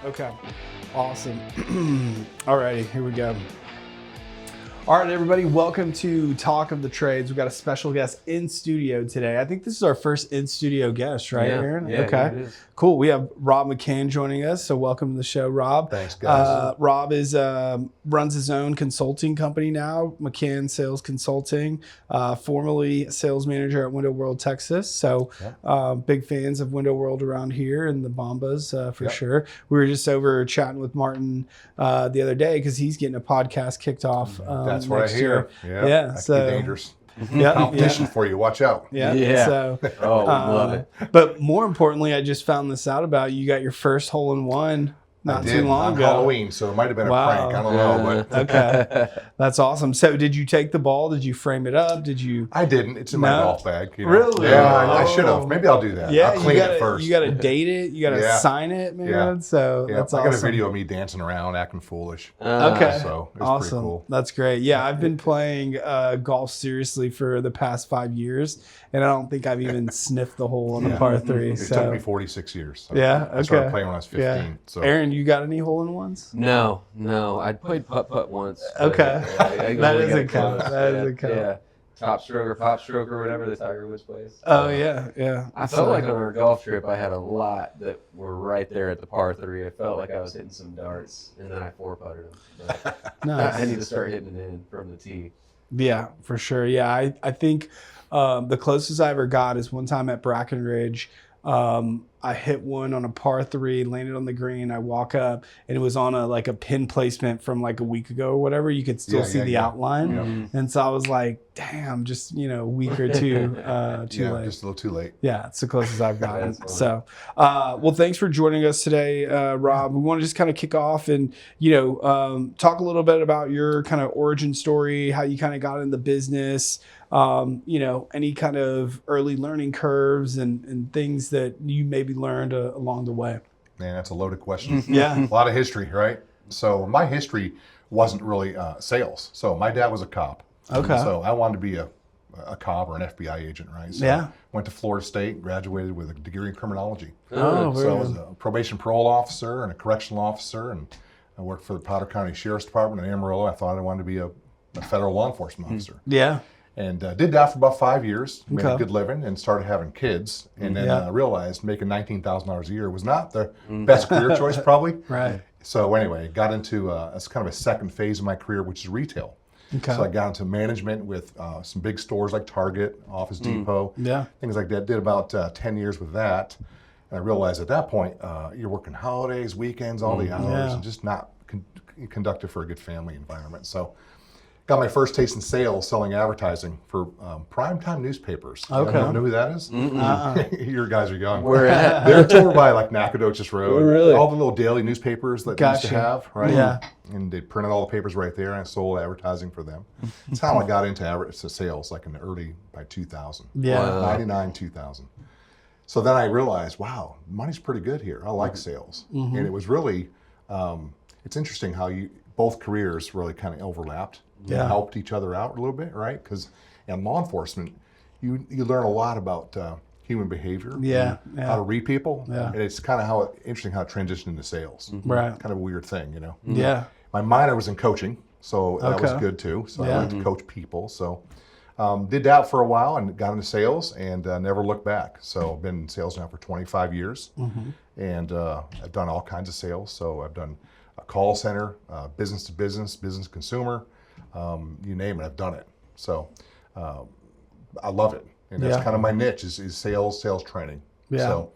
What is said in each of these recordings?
Okay. Awesome. All righty, here we go. All right, everybody, welcome to Talk of the Trades. We've got a special guest in studio today. I think this is our first in-studio guest, right, Aaron? Yeah, okay, it is. Cool. We have Rob McCann joining us, so welcome to the show, Rob. Thanks, guys. Rob is runs his own consulting company now, McCann Sales Consulting, formerly sales manager at Window World, Texas. So big fans of Window World around here and the Bombas for sure. We were just over chatting with Martin the other day because he's getting a podcast kicked off. That's what I hear. Yeah. That So could be dangerous. Yeah, Competition for you. Watch out. Yeah. So, Oh, we love it. But more importantly, I just found this out about you. You got your first hole in one not I too did long on ago. Halloween, so it might have been Wow. a prank. I don't know, but Okay, that's awesome. So, did you take the ball? Did you frame it up? Did you? I didn't. It's in my No? golf bag. You know? Really? Yeah, I Oh. should have. Maybe I'll do that. Yeah, I'll clean you gotta, it first. You got to date it. You got to Yeah. sign it, man. Yeah. So Yeah, that's I awesome. got a video of me dancing around, acting foolish. Okay. So it's Awesome. pretty cool. That's great. Yeah, I've been playing golf seriously for the past 5 years, and I don't think I've even sniffed the hole on a par three. It So took me 46 years. So Yeah, I started okay. playing when I was 15. yeah. So Aaron, you got any hole in ones? No. I played putt once. Okay. I That only doesn't got count. close. That doesn't count. Yeah. Top stroke or pop stroke or whatever the Tiger Woods plays. Oh yeah. I felt like on our golf trip I had a lot that were right there at the par three. I felt like I was hitting some darts, and then I four putted them. But Nice. I need to start hitting it in from the tee. Yeah, for sure. Yeah, I think the closest I ever got is one time at Brackenridge. I hit one on a par three, landed on the green. I walk up, and it was on a pin placement from like a week ago or whatever. You could still see the outline, Yeah. and so I was like, "Damn, just a week or two too yeah, late." just a little too late. Yeah, it's the closest I've gotten. That's funny. So, well, thanks for joining us today, Rob. We want to just kind of kick off and, talk a little bit about your kind of origin story, how you kind of got in the business, any kind of early learning curves and things that you maybe learned along the way. Man, that's a loaded question. Yeah. A lot of history, right? So my history wasn't really sales. So my dad was a cop. Okay. So I wanted to be a cop or an FBI agent, right? So Yeah. went to Florida State, graduated with a degree in criminology. Oh, very So I was good. a probation parole officer and a correctional officer, and I worked for the Powder County Sheriff's Department in Amarillo. I thought I wanted to be a federal law enforcement officer. Yeah. And did that for about 5 years, made a Okay. good living, and started having kids. And then Yeah. realized making $19,000 a year was not the best career choice, probably. Right. So anyway, got into it's kind of a second phase of my career, which is retail. Okay. So I got into management with some big stores like Target, Office Depot, Yeah. things like that. Did about 10 years with that. And I realized at that point, you're working holidays, weekends, all the hours, Yeah. and just not conductive for a good family environment. So got my first taste in sales, selling advertising for primetime newspapers. Okay. You know who that is? Your guys are young. Where at? They're toured by like Nacogdoches Road. Really? All the little daily newspapers that they used to Gotcha. have, right? Yeah. And they printed all the papers right there, and I sold advertising for them. That's how I got into sales, like in the early, by 2000. Yeah. Wow. 99, 2000. So then I realized, wow, money's pretty good here. I like sales. And it was really, it's interesting how both careers really kind of overlapped. Yeah. Helped each other out a little bit, right? Because in law enforcement, you learn a lot about human behavior. Yeah, and yeah. How to read people. Yeah. And it's kind of interesting how it transitioned into sales. Right. Kind of a weird thing, you know? Yeah. My minor was in coaching, so that was Okay. good too. So Yeah. I like to coach people. So did that for a while and got into sales and never looked back. So I've been in sales now for 25 years, and I've done all kinds of sales. So I've done a call center, business to business, business consumer, you name it, I've done it. So I love it, and that's Yeah. kind of my niche is sales training. Yeah. So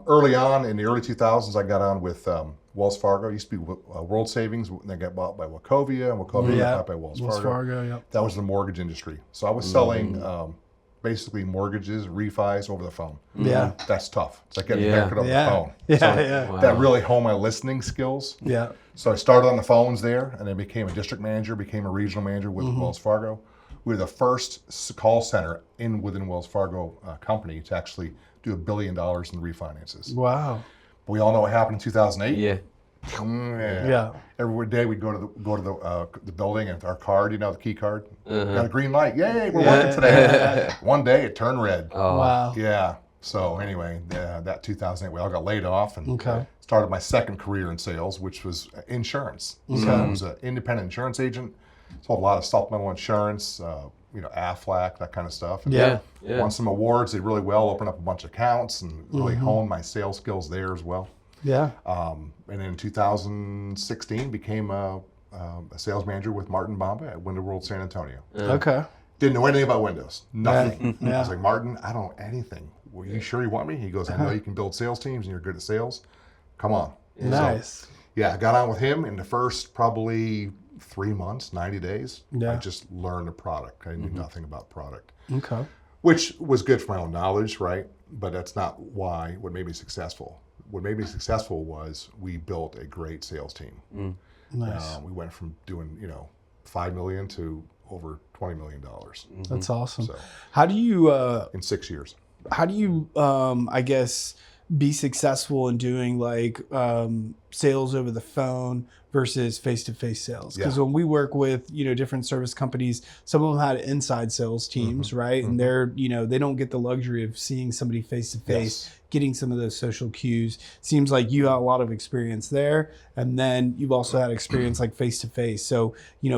early on in the early 2000s, I got on with Wells Fargo. It used to be World Savings. They got bought by Wachovia, and Wachovia got bought by Wells Fargo. Yep. That was the mortgage industry. So I was selling basically mortgages, refis over the phone. Yeah. That's tough. It's like getting a Yeah. haircut over Yeah. the phone. Yeah, So yeah. that really honed my listening skills. Yeah. So I started on the phones there, and then became a district manager, became a regional manager with Wells Fargo. We were the first call center within Wells Fargo company to actually do $1 billion in refinances. Wow. But we all know what happened in 2008. Yeah. Yeah. Every day we'd go to the building and our card, the key card, got a green light. Yay, we're working today. One day it turned red. Oh. Wow. Yeah. So anyway, that 2008, we all got laid off and Okay. started my second career in sales, which was insurance. So I was an independent insurance agent, sold a lot of supplemental insurance, Aflac, that kind of stuff. And Yeah. won some awards, did really well, opened up a bunch of accounts and really honed my sales skills there as well. Yeah. And in 2016, became a sales manager with Martin Bamba at Window World San Antonio. Okay. Didn't know anything about Windows, nothing. Yeah. I was like, Martin, I don't know anything. Were you sure you want me? He goes, I know you can build sales teams and you're good at sales. Come on. Nice. So, yeah, I got on with him in the first probably 3 months, 90 days. Yeah. I just learned the product. I knew nothing about product, Okay. which was good for my own knowledge, right? But that's not what made me successful. What made me successful was we built a great sales team. Nice. We went from doing, $5 million to over $20 million. That's awesome. So How do you in 6 years. I guess, be successful in doing like sales over the phone versus face-to-face sales? Because when we work with different service companies, some of them had inside sales teams, right? And they're they don't get the luxury of seeing somebody face-to-face, getting some of those social cues. Seems like you have a lot of experience there, and then you've also had experience like face-to-face. So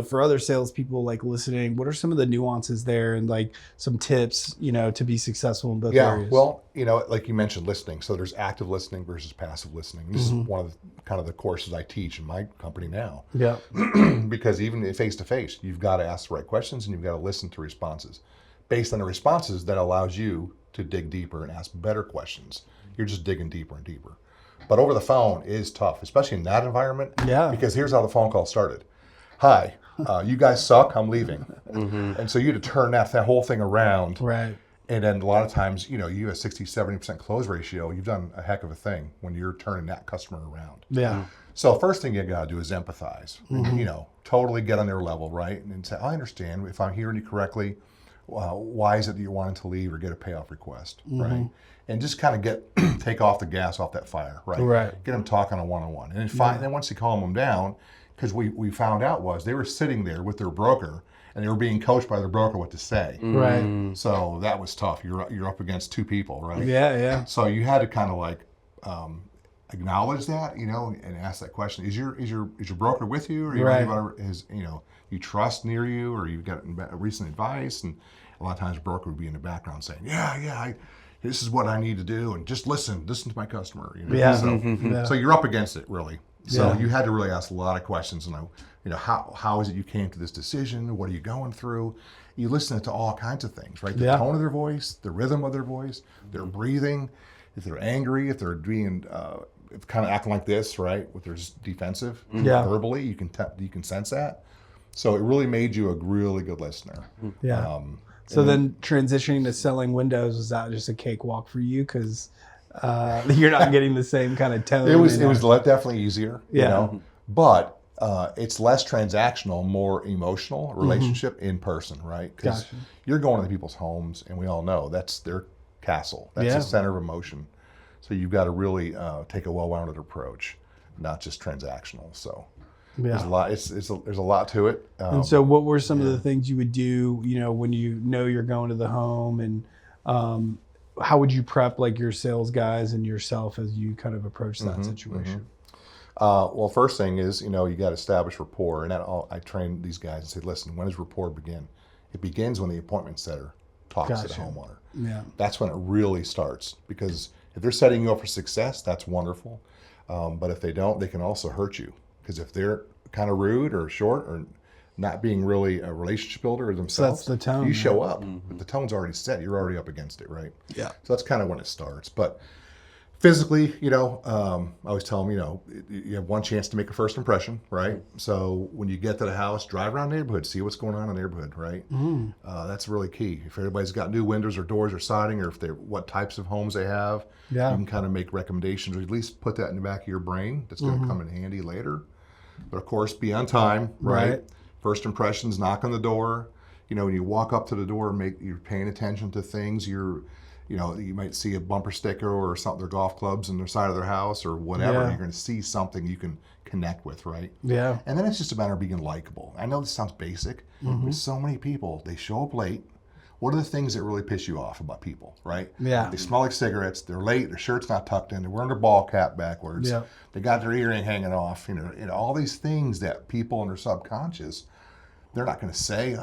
for other salespeople like listening, what are some of the nuances there and like some tips to be successful in both areas? Well, like you mentioned, listening. So there's active listening versus passive listening. This is one of the courses I teach in my company now. Yeah. Because even face to face, you've got to ask the right questions and you've got to listen to responses. Based on the responses, that allows you to dig deeper and ask better questions. You're just digging deeper and deeper. But over the phone is tough, especially in that environment. Yeah. Because here's how the phone call started. Hi, you guys suck. I'm leaving. And so you had to turn that whole thing around. Right. And then a lot of times, you have a 60, 70% close ratio. You've done a heck of a thing when you're turning that customer around. Yeah. So first thing you got to do is empathize, totally get on their level, right? And say, I understand if I'm hearing you correctly, why is it that you're wanting to leave or get a payoff request, right? And just kind of take off the gas off that fire, right? Right. Get them talking on one-on-one. And then once you calm them down, because we found out was they were sitting there with their broker and they were being coached by their broker what to say. Right. So that was tough. You're up against two people, right? Yeah. Yeah. So you had to kind of like acknowledge that, and ask that question: Is your broker with you, or you trust near you, or you've got recent advice? And a lot of times, the broker would be in the background saying, this is what I need to do, and just listen to my customer. Yeah. So you're up against it, really. So Yeah. you had to really ask a lot of questions, and how is it you came to this decision? What are you going through? You listen to all kinds of things, right? The tone of their voice, the rhythm of their voice, their breathing, if they're angry, if they're being kind of acting like this, right? If they're just defensive, verbally, you can sense that. So it really made you a really good listener. Yeah. So then transitioning to selling windows, was that just a cakewalk for you? Because you're not getting the same kind of tone. It was definitely easier, Yeah. But it's less transactional, more emotional relationship in person, right? Because Gotcha. you're going to people's homes, and we all know that's their castle. That's the center of emotion. So you've got to really take a well-rounded approach, not just transactional. So there's a lot. There's a lot to it. And so, what were some of the things you would do? When you're going to the home, and how would you prep like your sales guys and yourself as you kind of approach that situation? Well, first thing is, you got to establish rapport. And I train these guys and say, listen, when does rapport begin? It begins when the appointment setter talks to the homeowner. Yeah. That's when it really starts. Because if they're setting you up for success, that's wonderful. But if they don't, they can also hurt you. Because if they're kind of rude or short or not being really a relationship builder themselves, So that's the tone. you show up. But the tone's already set. You're already up against it, right? Yeah. So that's kind of when it starts. But physically, I always tell them, you have one chance to make a first impression, right? So when you get to the house, drive around the neighborhood, see what's going on in the neighborhood, right? That's really key. If everybody's got new windows or doors or siding, or what types of homes they have, you can kind of make recommendations, or at least put that in the back of your brain. That's going to come in handy later. But of course, be on time, right? First impressions, knock on the door. When you walk up to the door, you're paying attention to things. You might see a bumper sticker or something, their golf clubs on their side of their house or whatever. Yeah. You're going to see something you can connect with, right? Yeah. And then it's just a matter of being likable. I know this sounds basic, but so many people, they show up late what are the things that really piss you off about people, right? Yeah. They smell like cigarettes. They're late. Their shirt's not tucked in. They're wearing their ball cap backwards. Yeah. They got their earring hanging off. You know, all these things that people in their subconscious, they're not going to say,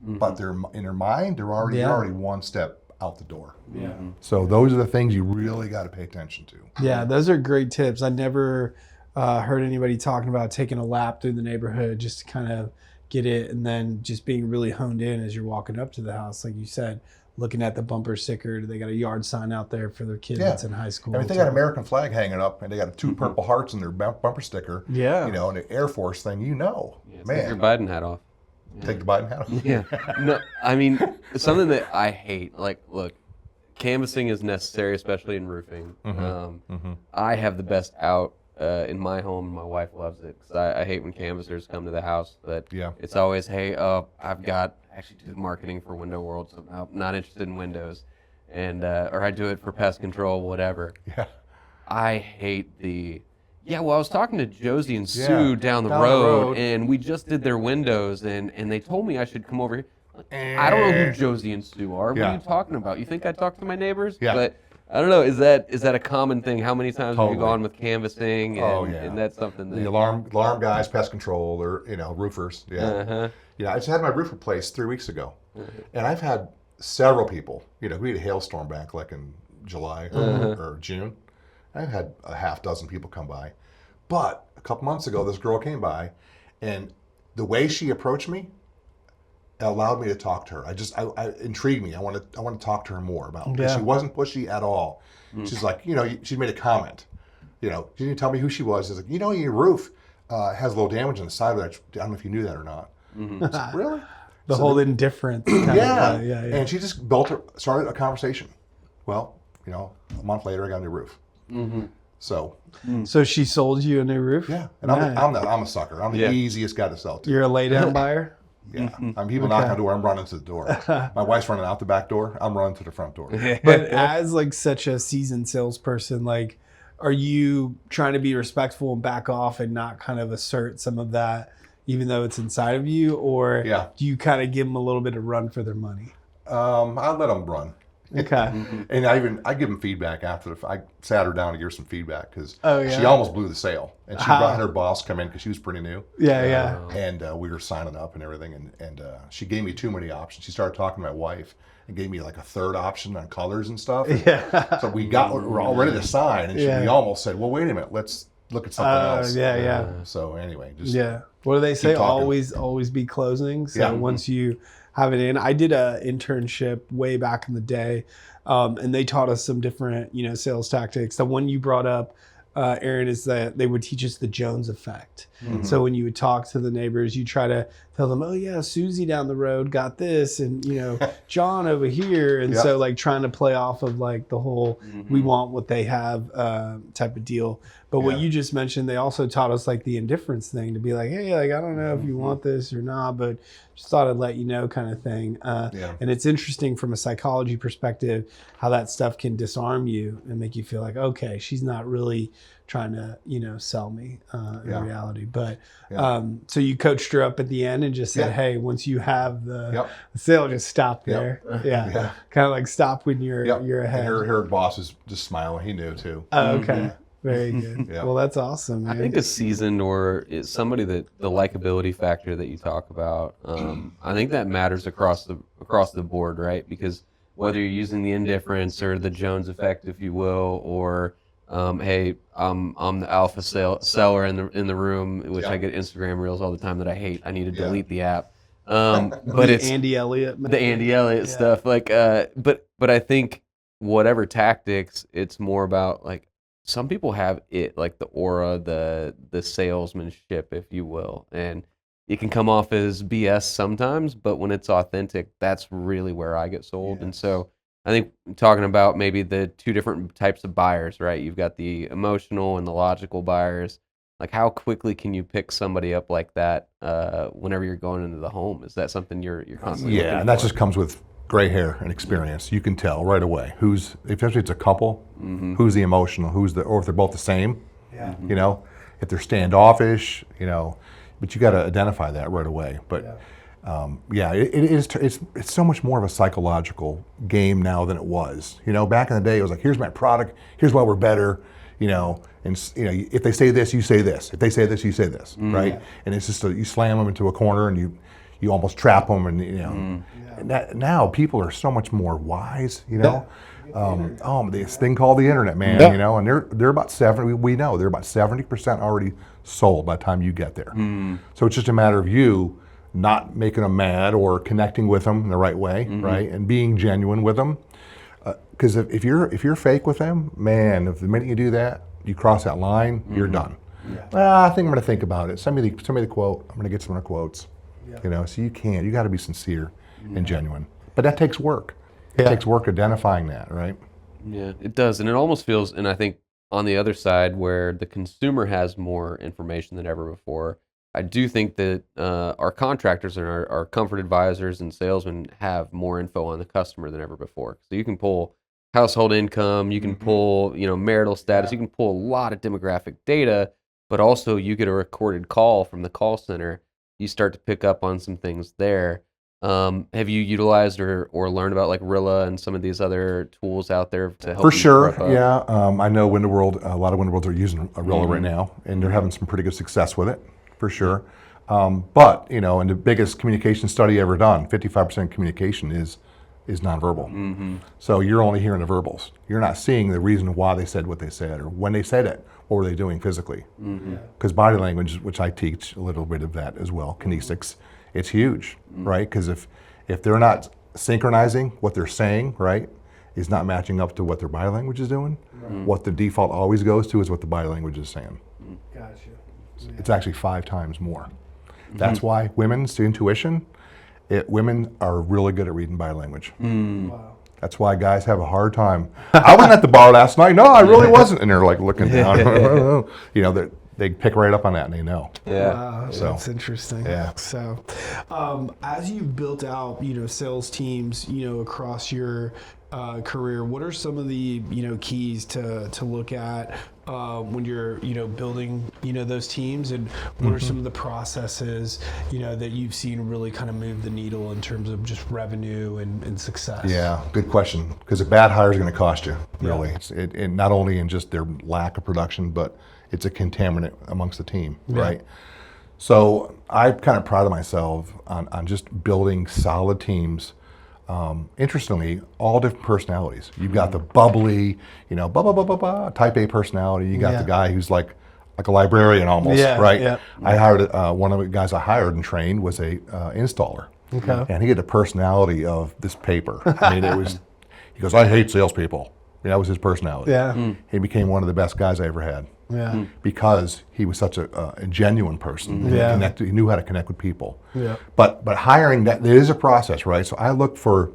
but they're in their mind, they're already one step out the door. Yeah. So those are the things you really got to pay attention to. Yeah, those are great tips. I never heard anybody talking about taking a lap through the neighborhood just to kind of get it, and then just being really honed in as you're walking up to the house, like you said, looking at the bumper sticker. Do they got a yard sign out there for their kid that's in high school? I mean, they got an American flag hanging up, and they got 2 purple hearts in their bumper sticker. Yeah. You know, and the Air Force thing, Take your man. Biden hat off. Take the Biden hat off. Yeah. No, I mean, something that I hate, like, look, canvassing is necessary, especially in roofing. I have the best out in my home. My wife loves it because I hate when canvassers come to the house. But it's always, hey, I've got actually do marketing for Window World, so I'm not interested in windows, and or I do it for pest control, whatever. Yeah. I hate the. Yeah, well, I was talking to Josie and Sue down the road, and we just did their windows, and they told me I should come over here. I don't know who Josie and Sue are. What are you talking about? You think I talk to my neighbors? Yeah. But I don't know. Is that a common thing? How many times have you gone with canvassing? And, and that's something that the alarm guys, pest control, or roofers. Yeah. I just had my roof replaced 3 weeks ago, and I've had several people. We had a hailstorm back like in July or June. I've had a half dozen people come by, but a couple months ago, this girl came by, and the way she approached me allowed me to talk to her. I intrigued me. I want to talk to her more about it. She wasn't pushy at all. She's like, she made a comment. She didn't tell me who she was. She's like, your roof has a little damage on the side of it. I don't know if you knew that or not. I was like, really? The whole indifference. Yeah. And she just started a conversation. Well, a month later, I got a new roof. So she sold you a new roof? Yeah. And I'm a sucker. I'm the easiest guy to sell to. You're a lay-down buyer? Yeah. People knock on the door, I'm running to the door. My wife's running out the back door, I'm running to the front door. But as like such a seasoned salesperson, like, are you trying to be respectful and back off and not kind of assert some of that, even though it's inside of you? Or do you kind of give them a little bit of run for their money? I let them run. Okay. And I give them feedback after I sat her down to give her some feedback because she almost blew the sale, and she brought her boss come in because she was pretty new. And we were signing up and everything, and she gave me too many options. She started talking to my wife and gave me like a third option on colors and stuff. So we were all ready to sign, and we almost said, "Well, wait a minute, let's look at something else." So anyway, what do they say? Always be closing. So once you have it in. I did a internship way back in the day, and they taught us some different, sales tactics. The one you brought up, Aaron, is that they would teach us the Jones effect. So when you would talk to the neighbors, you try to tell them, oh yeah, Susie down the road got this, and John over here, and so like trying to play off of like the whole we want what they have type of deal. But what you just mentioned, they also taught us like the indifference thing, to be like, hey, like I don't know if you want this or not, but just thought I'd let you know, kind of thing. And it's interesting from a psychology perspective how that stuff can disarm you and make you feel like, okay, she's not really trying to sell me in reality. But so you coached her up at the end and just said, hey, once you have the sale, just stop there. Kind of like stop when you're ahead. And her boss is just smiling. He knew too. Oh, okay. Very good. Well, that's awesome, man. I think a seasoned or is somebody that the likability factor that you talk about, I think that matters across the board, right? Because whether you're using the indifference or the Jones effect, if you will, or hey, I'm the alpha seller in the room, which I get Instagram reels all the time that I hate. I need to delete the app. But it's Andy Elliott, the Andy Elliott stuff. Like, but I think whatever tactics, it's more about like. Some people have it, like the aura, the salesmanship, if you will, and it can come off as BS sometimes, but when it's authentic, that's really where I get sold. And so I think talking about maybe the two different types of buyers, right? You've got the emotional and the logical buyers. Like, how quickly can you pick somebody up like that whenever you're going into the home? Is that something you're constantly looking and that for? just comes with gray hair and experience. You can tell right away especially if it's a couple, who's the emotional, or if they're both the same. If they're standoffish, but you got to identify that right away. But It's so much more of a psychological game now than it was. Back in the day, it was like, here's my product, here's why we're better, and if they say this, you say this. If they say this, you say this, right? And it's just you slam them into a corner and you almost trap them, and And now people are so much more wise, this thing called the internet, man, and they're about 70. We know they're about 70% already sold by the time you get there. So it's just a matter of you not making them mad or connecting with them in the right way, right, and being genuine with them. Because if you're fake with them, man, if the minute you do that, you cross that line, you're done. I think I'm going to think about it. Send me the quote. I'm going to get some of the quotes. So you got to be sincere and genuine. But that takes work. It takes work identifying that, right? Yeah, it does. And it almost feels, and I think on the other side where the consumer has more information than ever before, I do think that our contractors and our comfort advisors and salesmen have more info on the customer than ever before. So you can pull household income, you can pull, marital status, you can pull a lot of demographic data, but also you get a recorded call from the call center. You start to pick up on some things there. Have you utilized or learned about like Rilla and some of these other tools out there to help? For sure, yeah. I know Window World, a lot of Window Worlds are using Rilla right now, and they're having some pretty good success with it, for sure. But, in the biggest communication study ever done, 55% of communication is nonverbal. So you're only hearing the verbals. You're not seeing the reason why they said what they said, or when they said it, what were they doing physically. Because body language, which I teach a little bit of that as well, kinesics, it's huge, right? Because if they're not synchronizing what they're saying, right, is not matching up to what their body language is doing, what the default always goes to is what the body language is saying. Gotcha. It's actually 5 times more. That's why women's intuition, women are really good at reading body language. Wow. That's why guys have a hard time. I wasn't at the bar last night. No, I really wasn't. And they're like looking down. They pick right up on that and they know. Yeah. Wow, So, that's interesting. yeah. So, as you've built out, sales teams, across your career, what are some of the, keys to look at when you're, building, those teams, and what are some of the processes, that you've seen really kind of move the needle in terms of just revenue and success? Yeah, good question. Because a bad hire is going to cost you, really. It not only in just their lack of production, but it's a contaminant amongst the team, right? So I kind of pride myself on just building solid teams. Interestingly, all different personalities. You've got the bubbly, type A personality. You got the guy who's like a librarian almost, right? Yeah. I hired one of the guys I hired and trained was a installer, and he had the personality of this paper. I mean, he goes, I hate salespeople. That was his personality. Yeah. He became one of the best guys I ever had. Yeah. Because he was such a genuine person. He knew how to connect with people. Yeah. But hiring, there is a process, right? So I look for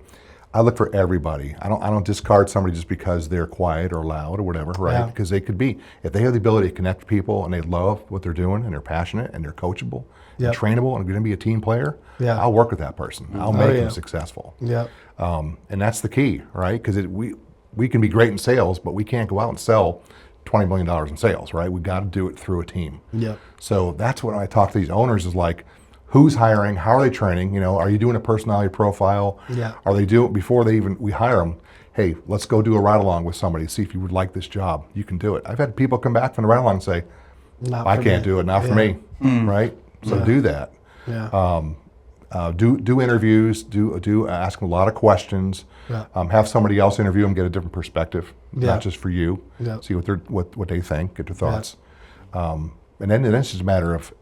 everybody. I don't discard somebody just because they're quiet or loud or whatever, right? Yeah. Because they could be, if they have the ability to connect with people and they love what they're doing and they're passionate and they're coachable and trainable and going to be a team player, I'll work with that person. I'll make them successful. Yeah. And that's the key, right? Because we can be great in sales, but we can't go out and sell $20 million in sales, right? We got to do it through a team. Yeah. So that's when I talk to these owners is like, who's hiring? How are they training? Are you doing a personality profile? Yeah. Are they doing before we hire them? Hey, let's go do a ride along with somebody. See if you would like this job. You can do it. I've had people come back from the ride along and say, I can't do it. Not for me. Right. So do that. Yeah. Do interviews. Do ask them a lot of questions. Yeah. Have somebody else interview them, get a different perspective, not just for you. Yeah. See what they think, get their thoughts, and then it's just a matter of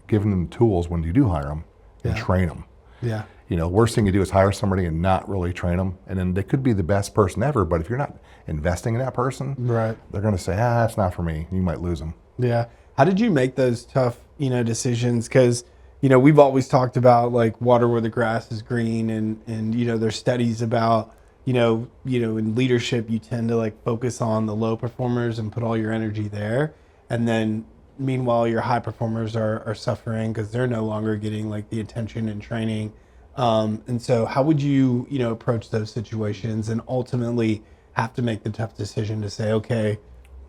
giving them tools when you do hire them and train them. Yeah. Worst thing you do is hire somebody and not really train them, and then they could be the best person ever, but if you're not investing in that person, right, they're going to say, it's not for me. You might lose them. Yeah. How did you make those tough decisions? Because we've always talked about like water where the grass is green, and there's studies about in leadership you tend to like focus on the low performers and put all your energy there, and then meanwhile your high performers are suffering because they're no longer getting like the attention and training. And so how would you approach those situations and ultimately have to make the tough decision to say, okay,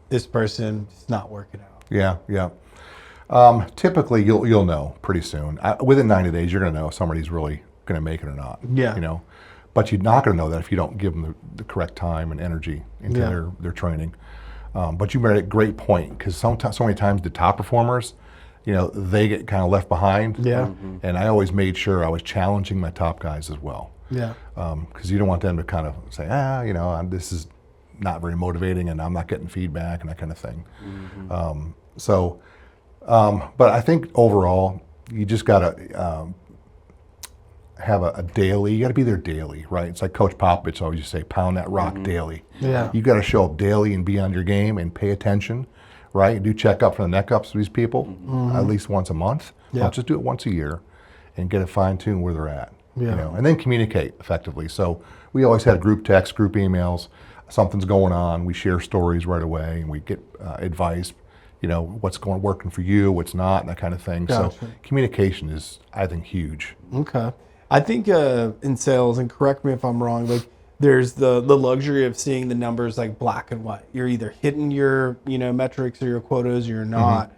this person is not working out? Yeah. Typically, you'll know pretty soon. Within 90 days, you're going to know if somebody's really going to make it or not. Yeah. You know, but you're not going to know that if you don't give them the correct time and energy into their training. But you made a great point, because so many times the top performers, you know, they get kind of left behind. Yeah. And I always made sure I was challenging my top guys as well. Yeah. Because you don't want them to kind of say, you know, this is not very motivating and I'm not getting feedback and that kind of thing. But I think overall, you just got to have a daily, you got to be there daily, right? It's like Coach Popovich always used to say, pound that rock daily. Yeah. You got to show up daily and be on your game and pay attention, right? Do check up for the neck ups of these people at least once a month. Yeah. Don't just do it once a year, and get a fine tune where they're at. Yeah. You know, and then communicate effectively. So we always had group texts, group emails. Something's going on, we share stories right away, and we get advice. You know, what's working for you, what's not, and that kind of thing. Gotcha. So communication is, I think, huge. Okay. I think in sales, and correct me if I'm wrong, like there's the luxury of seeing the numbers like black and white. You're either hitting your, you know, metrics or your quotas or you're not.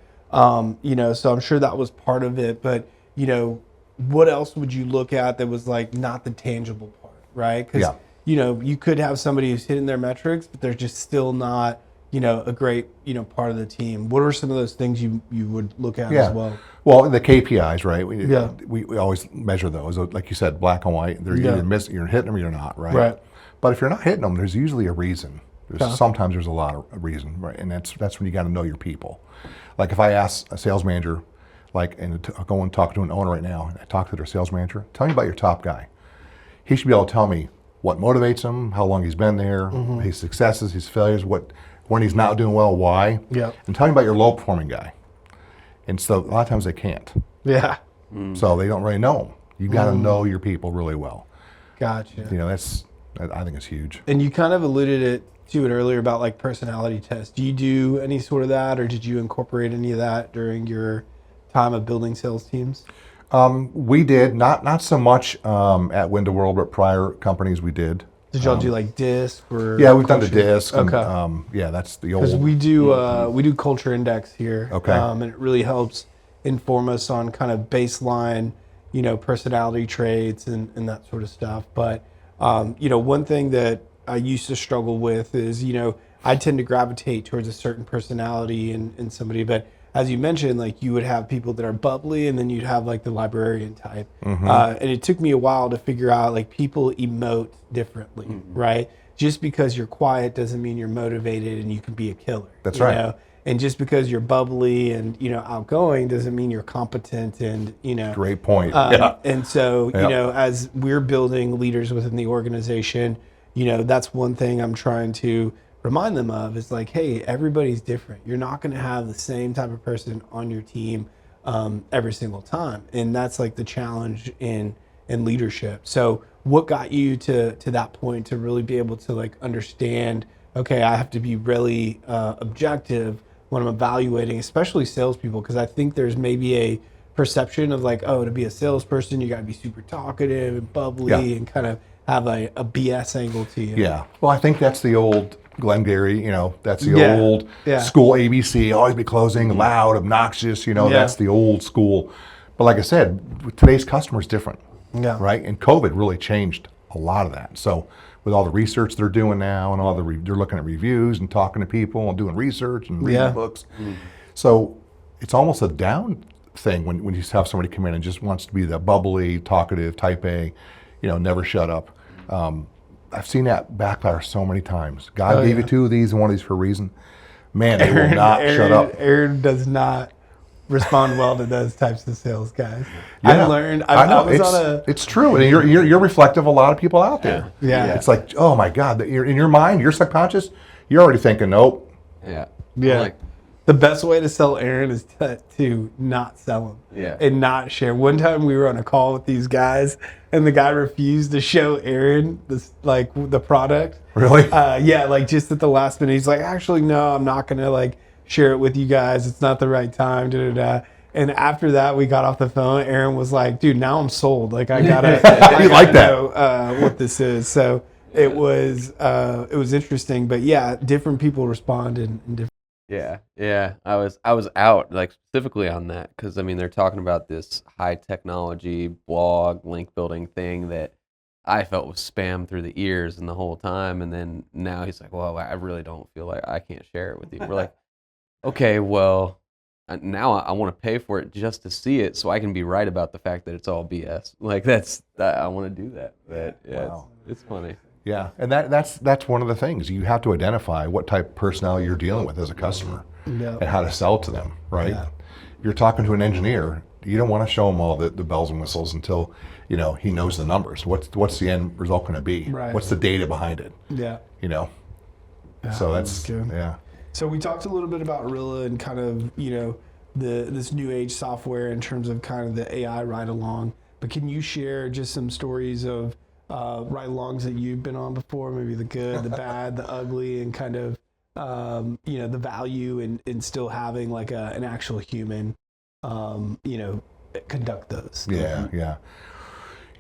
You know, so I'm sure that was part of it. But, you know, what else would you look at that was like not the tangible part, right? Because, you know, you could have somebody who's hitting their metrics, but they're just still not, you know, a great, you know, part of the team. What are some of those things you would look at as well? Well, the KPIs, right? We always measure those. Like you said, black and white. They're either you're hitting them or you're not, right? Right. But if you're not hitting them, there's usually a reason. Sometimes there's a lot of reason, right? And that's when you got to know your people. Like if I ask a sales manager, and I go and talk to an owner right now, and I talk to their sales manager, tell me about your top guy. He should be able to tell me what motivates him, how long he's been there, his successes, his failures, when he's not doing well, why. Yeah. And tell me about your low performing guy. And so a lot of times they can't. Yeah. So they don't really know him. You got to know your people really well. Gotcha. You know, I think it's huge. And you kind of alluded to it earlier about like personality tests. Do you do any sort of that, or did you incorporate any of that during your time of building sales teams? We did, not so much at Window World, but prior companies we did. Did y'all do like DISC or? Yeah, we've done the DISC. Okay. And, that's the old. Because we do culture index here. Okay. And it really helps inform us on kind of baseline, you know, personality traits and that sort of stuff. But you know, one thing that I used to struggle with is, you know, I tend to gravitate towards a certain personality in somebody, but as you mentioned, like you would have people that are bubbly, and then you'd have like the librarian type. And it took me a while to figure out like people emote differently, right? Just because you're quiet doesn't mean you're motivated and you can be a killer. That's you right. know? And just because you're bubbly and, you know, outgoing doesn't mean you're competent and, you know. Great point. And so, you know, as we're building leaders within the organization, you know, that's one thing I'm trying to remind them of is like, hey, everybody's different. You're not going to have the same type of person on your team every single time. And that's like the challenge in leadership. So what got you to that point to really be able to like understand, okay, I have to be really objective when I'm evaluating, especially salespeople, because I think there's maybe a perception of like, oh, to be a salesperson, you got to be super talkative and bubbly and kind of have a BS angle to you. Yeah. Well, I think that's the old Glengarry, you know, that's the old school ABC, always be closing, loud, obnoxious, you know, that's the old school. But like I said, today's customer is different, right? And COVID really changed a lot of that. So with all the research they're doing now and all they're looking at reviews and talking to people and doing research and reading books. So it's almost a down thing when you have somebody come in and just wants to be the bubbly, talkative, type A, you know, never shut up. I've seen that backfire so many times. God gave you two of these and one of these for a reason. Man, they will not shut up. Aaron does not respond well to those types of sales guys. Yeah. I learned. I know it's true, and you're reflective of a lot of people out there. Yeah. It's like, oh my God, in your mind, your subconscious, you're already thinking, nope. Yeah. Like, the best way to sell Aaron is to not sell him and not share. One time we were on a call with these guys, and the guy refused to show Aaron the product. Really? Like just at the last minute, he's like, actually, no, I'm not gonna like share it with you guys. It's not the right time. Da, da, da. And after that, we got off the phone. Aaron was like, dude, now I'm sold. Like I gotta, know what this is. So it was interesting, but yeah, different people respond in different Yeah. I was out like specifically on that because I mean they're talking about this high technology blog link building thing that I felt was spam through the ears and the whole time, and then now he's like, well, I really don't feel like I can't share it with you. We're like, okay, well, now I want to pay for it just to see it so I can be right about the fact that it's all BS. Like I want to do that. But yeah, Wow. it's funny. Yeah, and that's one of the things. You have to identify what type of personality you're dealing with as a customer and how to sell to them, right? Yeah. You're talking to an engineer, you don't want to show him all the bells and whistles until, he knows the numbers. What's the end result going to be? Right. What's the data behind it? Yeah. So that's good. yeah. So we talked a little bit about Rilla and kind of, this new age software in terms of kind of the AI ride along. But can you share just some stories of ride alongs that you've been on before, maybe the good, the bad, the ugly, and kind of, the value in still having like an actual human, conduct those? Yeah.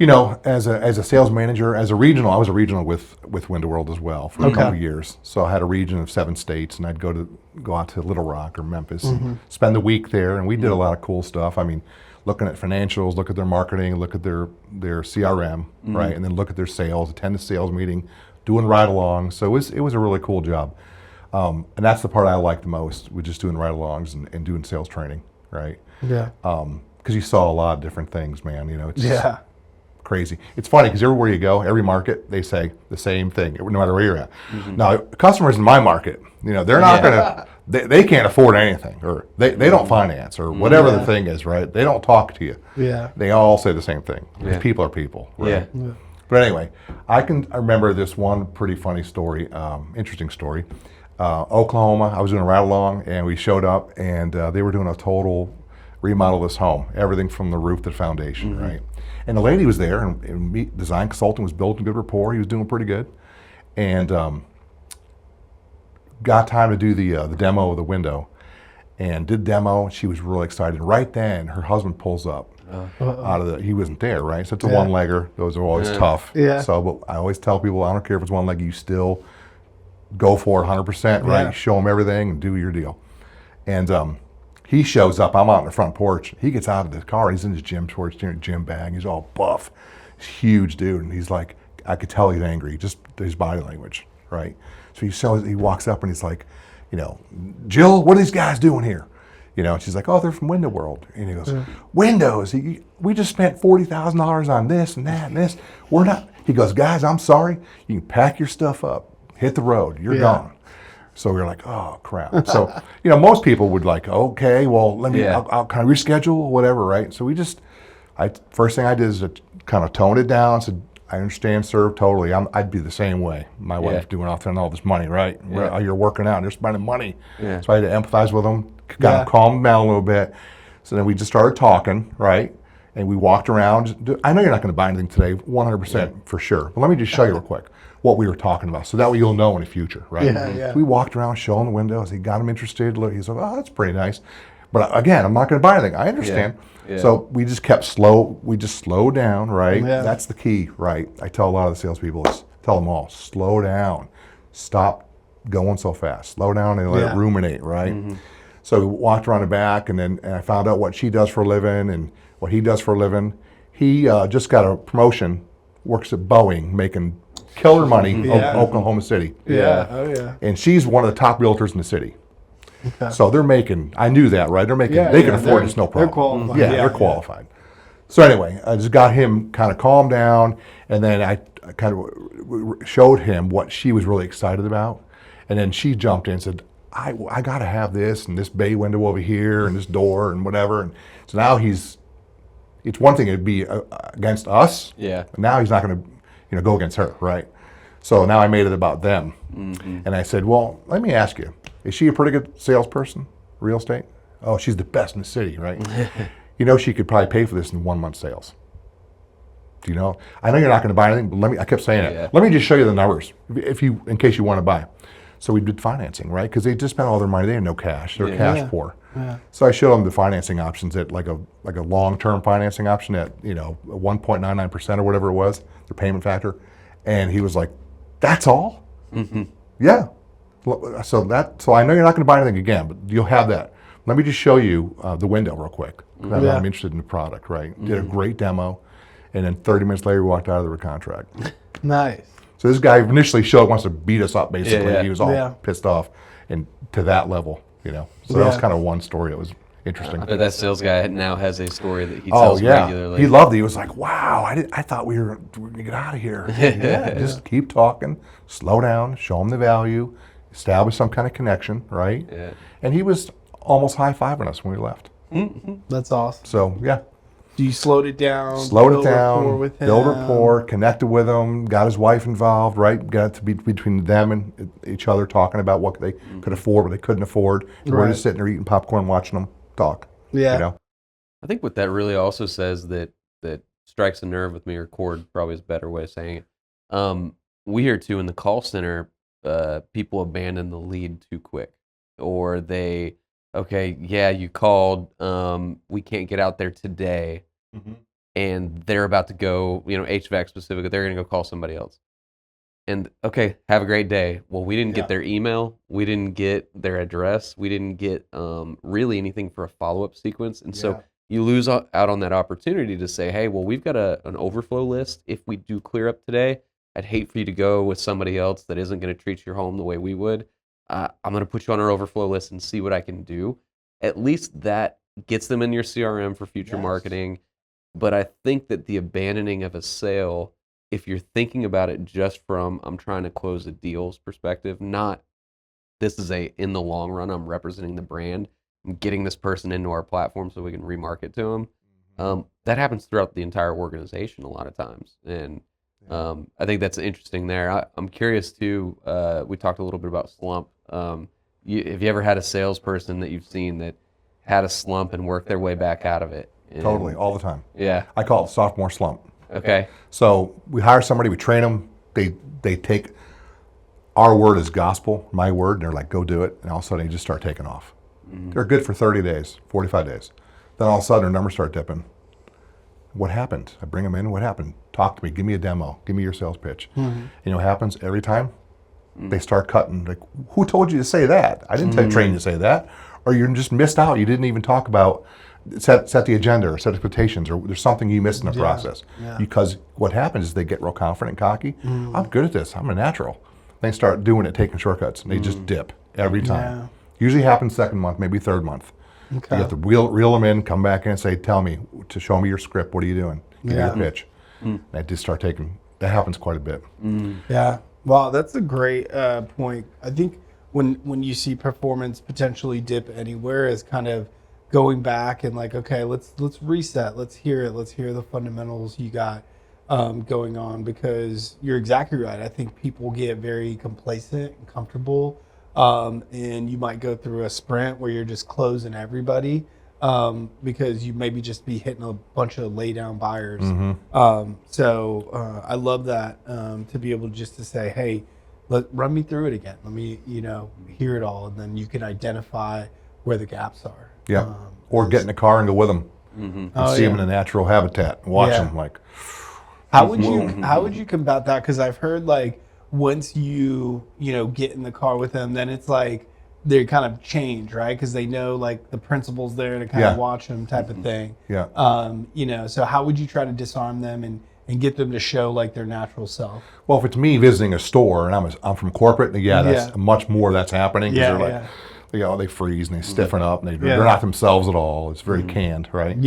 As a sales manager, as a regional, I was a regional with Window World as well for a couple of years. So I had a region of 7 states, and I'd go out to Little Rock or Memphis, and spend the week there, and we did a lot of cool stuff. I mean, looking at financials, look at their marketing, look at their CRM, right, and then look at their sales, attend a sales meeting, doing ride-alongs. So it was a really cool job, and that's the part I liked the most, was just doing ride-alongs and doing sales training, right? Yeah. Because you saw a lot of different things, man. It's Yeah. crazy. It's funny because everywhere you go, every market, they say the same thing, no matter where you're at. Now, customers in my market, they're not gonna, they can't afford anything, or they don't finance, or whatever the thing is, right? They don't talk to you. Yeah. They all say the same thing. Because Yeah. people are people, right? Yeah. But anyway, I remember this one pretty funny story, interesting story. Oklahoma, I was doing a ride along, and we showed up, and they were doing a total remodel of this home, everything from the roof to the foundation, right? And the lady was there, and design consultant was building good rapport. He was doing pretty good, and got time to do the demo of the window, and did demo. She was really excited. Right then, her husband pulls up out of he wasn't there, right? So it's a one-legger. Those are always tough. Yeah. So, but I always tell people, I don't care if it's one-legger, you still go for it 100%, right? Yeah. Show them everything and do your deal. And he shows up. I'm out in the front porch. He gets out of the car. He's in his gym bag. He's all buff. He's a huge dude. And he's like, I could tell he's angry, just his body language, right? So he walks up and he's like, Jill, what are these guys doing here? And she's like, oh, they're from Window World. And he goes, Windows? We just spent $40,000 on this and that and this. We're not. He goes, guys, I'm sorry. You can pack your stuff up, hit the road. You're gone. So we were like, oh, crap. So, most people would like, okay, well, let me, I'll kind of reschedule, whatever, right? So first thing I did is kind of tone it down, said, I understand, sir, totally. I'd be the same way. My wife doing all this money, right? Yeah. You're working out, and you're spending money. Yeah. So I had to empathize with them, kind of calm them down a little bit. So then we just started talking, right? And we walked around. I know you're not going to buy anything today, 100% for sure. But let me just show you real quick what we were talking about, so that way you'll know in the future, right? Yeah. So we walked around, showing the windows. He got him interested. He's like, oh, that's pretty nice. But again, I'm not going to buy anything. I understand. Yeah. So we just kept slow. We just slowed down, right? Yeah. That's the key, right? I tell a lot of the salespeople, tell them all, slow down. Stop going so fast. Slow down and let it ruminate, right? So we walked around the back, and I found out what she does for a living and what he does for a living. He just got a promotion, works at Boeing, making killer money in Oklahoma City. Yeah. Oh, yeah. And she's one of the top realtors in the city. Okay. So they're making, I knew that, right? They're making, they can afford this, no problem. They're qualified. Yeah, they're qualified. So anyway, I just got him kind of calmed down, and then I kind of showed him what she was really excited about. And then she jumped in and said, I got to have this and this bay window over here and this door and whatever. And so now it's one thing it'd be against us. Yeah. Now he's not going to go against her, right? So now I made it about them. And I said, well, let me ask you, is she a pretty good salesperson, real estate? Oh, she's the best in the city, right? She could probably pay for this in 1 month's sales. Do you know? I know you're not going to buy anything, but I kept saying it. Let me just show you the numbers in case you want to buy. So we did financing, right? Because they just spent all their money. They had no cash. They're cash poor. Yeah. So I showed them the financing options at like a long-term financing option at 1.99% or whatever it was, their payment factor. And he was like, "That's all?" Yeah. So I know you're not going to buy anything again, but you'll have that. Let me just show you the window real quick. I'm interested in the product, right? Did a great demo, and then 30 minutes later, we walked out of there with a contract. Nice. So this guy initially wants to beat us up, basically. Yeah. He was all pissed off, and to that level, So that was kind of one story that was interesting. I bet that sales guy now has a story that he tells regularly. He loved it. He was like, "Wow, I thought we were going to get out of here." Just keep talking, slow down, show him the value, establish some kind of connection, right? Yeah. And he was almost high-fiving us when we left. That's awesome. So, yeah. So you slowed it down, Slowed it down, rapport with him. build rapport, connected with him, got his wife involved, right? Got it to be between them and each other, talking about what they could afford, what they couldn't afford. We're just sitting there eating popcorn, watching them talk. Yeah. I think what that really also says that strikes a nerve with me, or chord probably is a better way of saying it. We hear too in the call center, people abandon the lead too quick, or you called, we can't get out there today, and they're about to go, HVAC specifically, they're going to go call somebody else. And okay, have a great day. Well, we didn't get their email, we didn't get their address, we didn't get really anything for a follow-up sequence, and so you lose out on that opportunity to say, hey, well, we've got an overflow list. If we do clear up today, I'd hate for you to go with somebody else that isn't going to treat your home the way we would. I'm going to put you on our overflow list and see what I can do. At least that gets them in your CRM for future marketing. But I think that the abandoning of a sale, if you're thinking about it just from I'm trying to close a deal's perspective, not this is in the long run, I'm representing the brand, I'm getting this person into our platform so we can remarket to them. That happens throughout the entire organization a lot of times. And I think that's interesting there. I'm curious too, we talked a little bit about slump. Have you ever had a salesperson that you've seen that had a slump and worked their way back out of it? Totally, all the time. Yeah. I call it sophomore slump. Okay. So we hire somebody, we train them, they take our word as gospel, my word, and they're like, go do it, and all of a sudden they just start taking off. They're good for 30 days, 45 days. Then all of a sudden their numbers start dipping. What happened? I bring them in, what happened? Talk to me, give me a demo, give me your sales pitch. You know what happens every time? They start cutting. Like, who told you to say that? I didn't train you to say that. Or you just missed out. You didn't even talk about, set the agenda or set expectations, or there's something you missed in the process. Because what happens is they get real confident and cocky. I'm good at this. I'm a natural. They start doing it, taking shortcuts, and they just dip every time. Usually happens second month, maybe third month. Okay. You have to reel them in, come back in and say, tell me, to show me your script. What are you doing? Give me your pitch. And I just start taking, that happens quite a bit. Yeah. Wow, that's a great point. I think when you see performance potentially dip anywhere is kind of going back and like, okay, let's reset. Let's hear it. Let's hear the fundamentals you got going on, because you're exactly right. I think people get very complacent and comfortable, and you might go through a sprint where you're just closing everybody because you maybe just be hitting a bunch of lay down buyers. So I love that, to be able just to say, hey, run me through it again. Let me, hear it all. And then you can identify where the gaps are. Yeah. Or get in the car and go with them and see them in a natural habitat and watch them. Like, how would you combat that? Because I've heard like once you get in the car with them, then it's like they kind of change, right? Because they know like the principles there to kind of watch them, type of thing. So how would you try to disarm them and get them to show like their natural self? Well, if it's me visiting a store and I'm from corporate, that's much more that's happening. They're like, they freeze and they stiffen up and they're not themselves at all. It's very canned, right?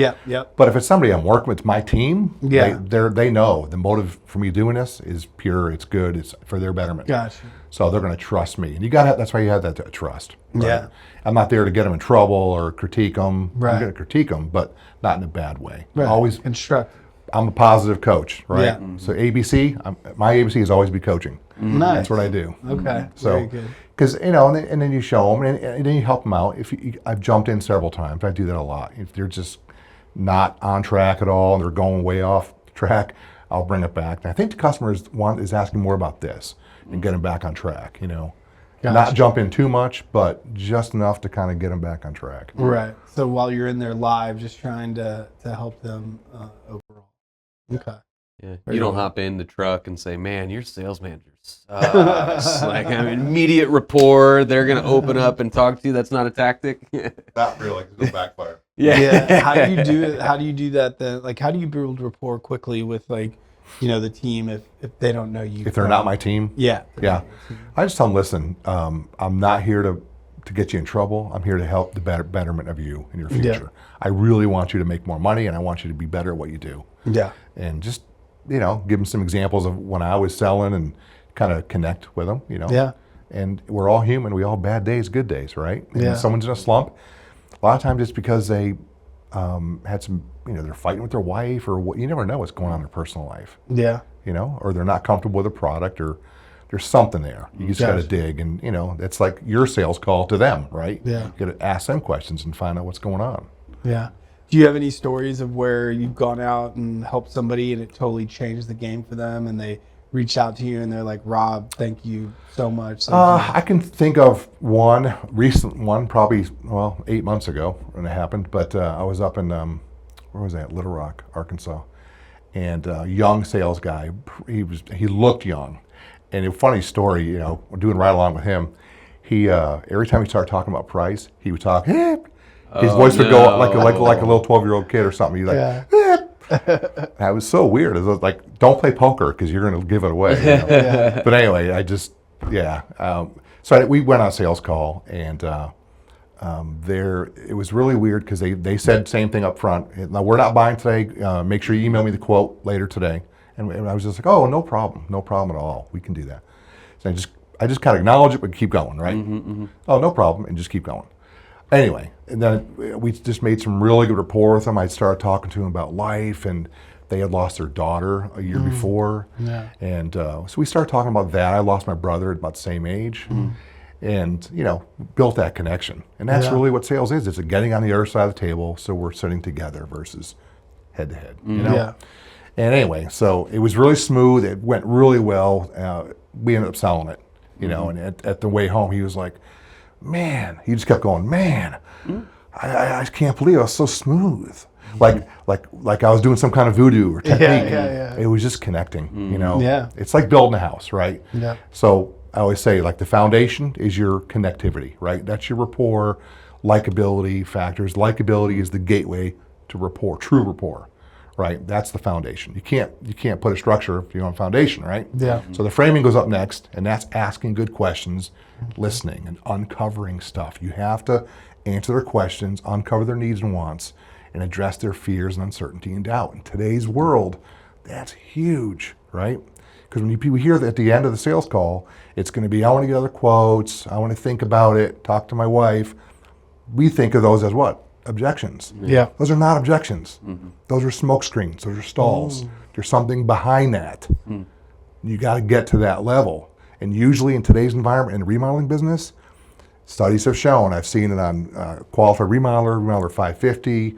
But if it's somebody I'm working with, it's my team, they know the motive for me doing this is pure, it's good, it's for their betterment. Gotcha. So they're going to trust me. And that's why you have that trust. Right? I'm not there to get them in trouble or critique them. I'm going to critique them, but not in a bad way. Always constructive. I'm a positive coach, right? So ABC, my ABC is always be coaching. Nice. That's what I do. Okay. So, very good. Because and then you show them, and then you help them out. I've jumped in several times. I do that a lot. If they're just not on track at all and they're going way off track, I'll bring it back. And I think the customer is asking more about this and get them back on track. Gotcha. Not jump in too much, but just enough to kind of get them back on track. Right. So while you're in there live, just trying to help them overall. Okay. Yeah. You don't hop in the truck and say, man, your sales manager's sucks. Like, I'm immediate rapport. They're gonna open up and talk to you. That's not a tactic. Not really. It'll backfire. Yeah. How do you do it? How do you do that then? Like, how do you build rapport quickly with like, the team if they don't know you? If they're not my team, Yeah. yeah. I just tell them, listen, I'm not here to get you in trouble. I'm here to help the betterment of you in your future. I really want you to make more money, and I want you to be better at what you do. Yeah. And just, give them some examples of when I was selling and kind of connect with them, Yeah. And we're all human. We all have bad days, good days, right? And Yeah. someone's in a slump. A lot of times it's because they had some, they're fighting with their wife or what. You never know what's going on in their personal life. Yeah. Or they're not comfortable with a product, or there's something there. You just got to dig, and it's like your sales call to them, right? Yeah. You got to ask them questions and find out what's going on. Yeah. Do you have any stories of where you've gone out and helped somebody and it totally changed the game for them, and they reached out to you and they're like, Rob, thank you so much. I can think of one recent one, probably 8 months ago when it happened. But I was up in where was that? Little Rock, Arkansas, and a young sales guy. He looked young, and a funny story. Doing right along with him. He every time he started talking about price, he would talk. His voice would go up like a little 12-year-old kid or something. He's like, That was so weird. It was like, don't play poker because you're going to give it away. But anyway, so we went on a sales call, and it was really weird because they said same thing up front. Now, we're not buying today. Make sure you email me the quote later today. And I was just like, oh, no problem at all. We can do that. So I just kind of acknowledge it, but keep going, right? Oh, no problem, and just keep going. Anyway, and then we just made some really good rapport with them. I started talking to them about life, and they had lost their daughter a year before. Yeah. And so we started talking about that. I lost my brother at about the same age, and built that connection. And that's really what sales is. It's getting on the other side of the table, so we're sitting together versus head to head. Yeah. And anyway, so it was really smooth. It went really well. We ended up selling it, and at the way home, he was like, man, he just kept going, man, I can't believe I was so smooth. Like I was doing some kind of voodoo or technique. Yeah. It was just connecting, Yeah. It's like building a house, right? Yeah. So I always say, like, the foundation is your connectivity, right? That's your rapport, likability factors. Likability is the gateway to rapport, true rapport, right? That's the foundation. You can't put a structure if you don't have a foundation, right? Yeah. So the framing goes up next, and that's asking good questions, listening, and uncovering stuff. You have to answer their questions, uncover their needs and wants, and address their fears and uncertainty and doubt. In today's world, that's huge, right? Because when people hear that at the end of the sales call, it's going to be, I want to get other quotes, I want to think about it, talk to my wife. We think of those as what? Objections. Yeah. Those are not objections. Those are smoke screens. Those are stalls. There's something behind that. You got to get to that level. And usually in today's environment, in the remodeling business, studies have shown, I've seen it on Qualified Remodeler 550,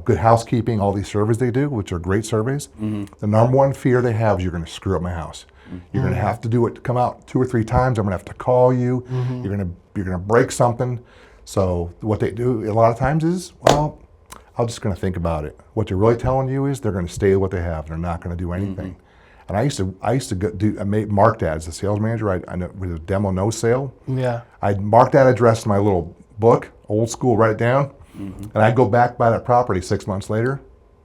Good Housekeeping, all these surveys they do, which are great surveys. The number one fear they have is you're going to screw up my house. You're going to have to do it, come out 2 or 3 times. I'm going to have to call you. You're going to break something. So what they do a lot of times is, well, I'm just going to think about it. What they're really telling you is they're going to stay with what they have. They're not going to do anything. And I used to mark that as a sales manager. I with a demo no sale. Yeah. I'd mark that address in my little book, old school, write it down, and I'd go back by that property 6 months later.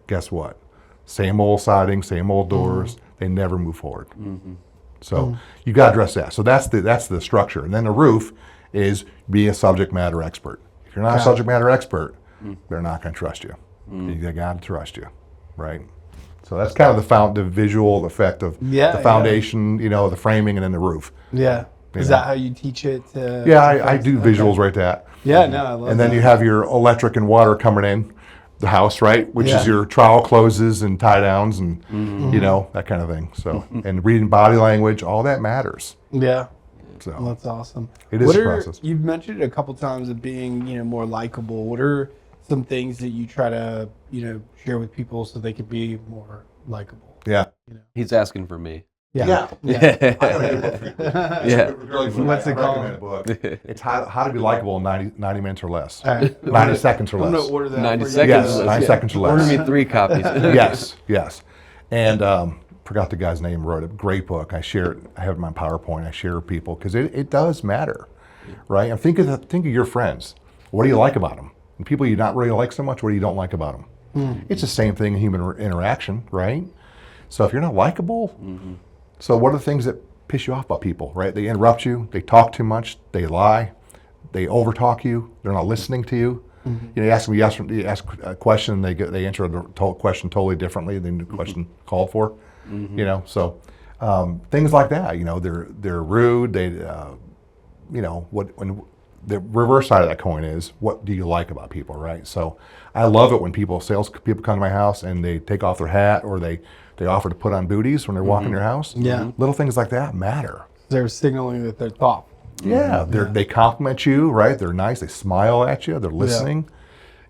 Guess what? Same old siding, same old doors. They never move forward. So you got to address that. So that's the structure. And then the roof is be a subject matter expert. If you're not a subject matter expert, they're not going to trust you. You got to trust you, right? So that's kind of the visual effect of the foundation, the framing, and then the roof. Yeah. Is that how you teach it? I do visuals right that. Yeah, no, I love And then you have your electric and water coming in the house, right? Which is your trowel closes and tie downs and, that kind of thing. So, and reading body language, all that matters. Yeah. So well, that's awesome. It is a process. You've mentioned it a couple times of being, more likable. What are some things that you try to, share with people so they can be more likable? Yeah. He's asking for me. Yeah. What's it called? It's how to be likable in 90 minutes or less. 90 seconds or less. I'm going to order that. 90 seconds. Yes, 90 seconds or less. Order me 3 copies. Yes. And forgot the guy's name, wrote a great book. I share it. I have it in my PowerPoint. I share with people because it does matter, right? And think of your friends. What do you like about them? And people you not really like so much, what do you don't like about them? It's the same thing in human interaction, right? So if you're not likable, so what are the things that piss you off about people, right? They interrupt you, they talk too much, they lie, they overtalk you, they're not listening to you. You know, you ask a question, they answer the question totally differently than the question called for. You know, so things like that. You know, they're rude. They, you know, when the reverse side of that coin is, what do you like about people, right? So I love it when sales people come to my house and they take off their hat or they offer to put on booties when they're walking your house. Yeah, little things like that matter. they're signaling that they're thoughtful. Yeah, they compliment you, right? They're nice. They smile at you. They're listening.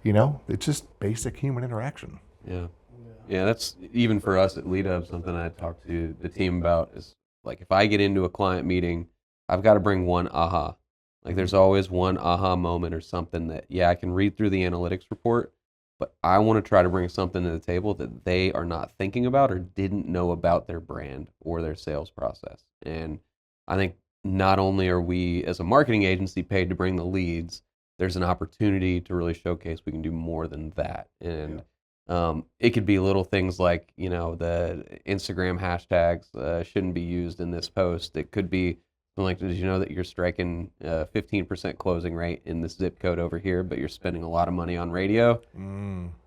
You know, it's just basic human interaction. Yeah, that's even for us at Leadhub, something I talk to the team about is like if I get into a client meeting, I've got to bring one aha. Like there's always one aha moment or something that, I can read through the analytics report, but I want to try to bring something to the table that they are not thinking about or didn't know about their brand or their sales process. And I think not only are we as a marketing agency paid to bring the leads, there's an opportunity to really showcase we can do more than that. And it could be little things like, you know, the Instagram hashtags shouldn't be used in this post. It could be something like, did you know that you're striking 15% closing rate in this zip code over here, but you're spending a lot of money on radio?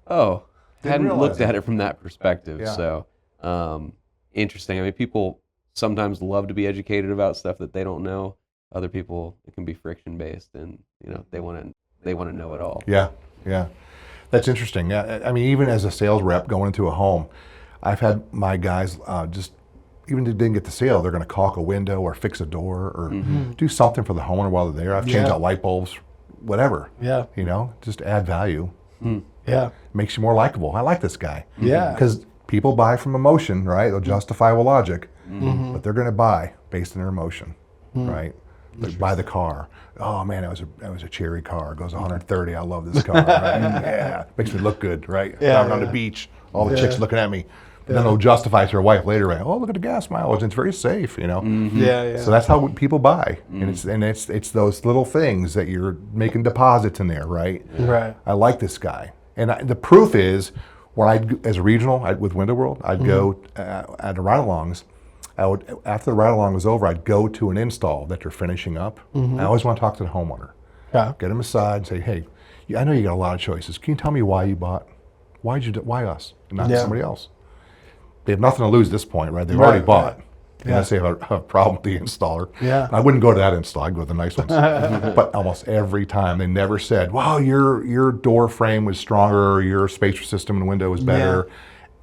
Oh, hadn't looked at it from that perspective. Yeah. So interesting. I mean, people sometimes love to be educated about stuff that they don't know. Other people, it can be friction based, and you know they want to know it all. Yeah, that's interesting. Yeah, I mean, even as a sales rep going into a home, I've had my guys just even if they didn't get the sale, they're going to caulk a window or fix a door or do something for the homeowner while they're there. I've changed out light bulbs, whatever. Yeah, you know, just add value. Yeah, makes you more likable. I like this guy. Yeah, because people buy from emotion, right? They'll justify with logic, but they're going to buy based on their emotion, right? Like buy the car. Oh man, that was a cherry car. It goes 130. I love this car. Right? Yeah, makes me look good, right? Driving on the beach, all the chicks looking at me. Then they'll justify to their wife later, right? Oh, look at the gas mileage. It's very safe, you know. So that's how people buy, and it's those little things that you're making deposits in there, right? Right. I like this guy, and the proof is when as a regional with Window World, I'd go at the ride-alongs. After the ride-along was over, I'd go to an install that they're finishing up. I always want to talk to the homeowner. Get them aside and say, hey, I know you got a lot of choices. Can you tell me why you bought? Why us and not somebody else? They have nothing to lose at this point, right? They've already bought. Unless they have a problem with the installer. I wouldn't go to that install. I'd go to the nice ones. But almost every time, they never said, wow, your door frame was stronger, your spacer system and window was better.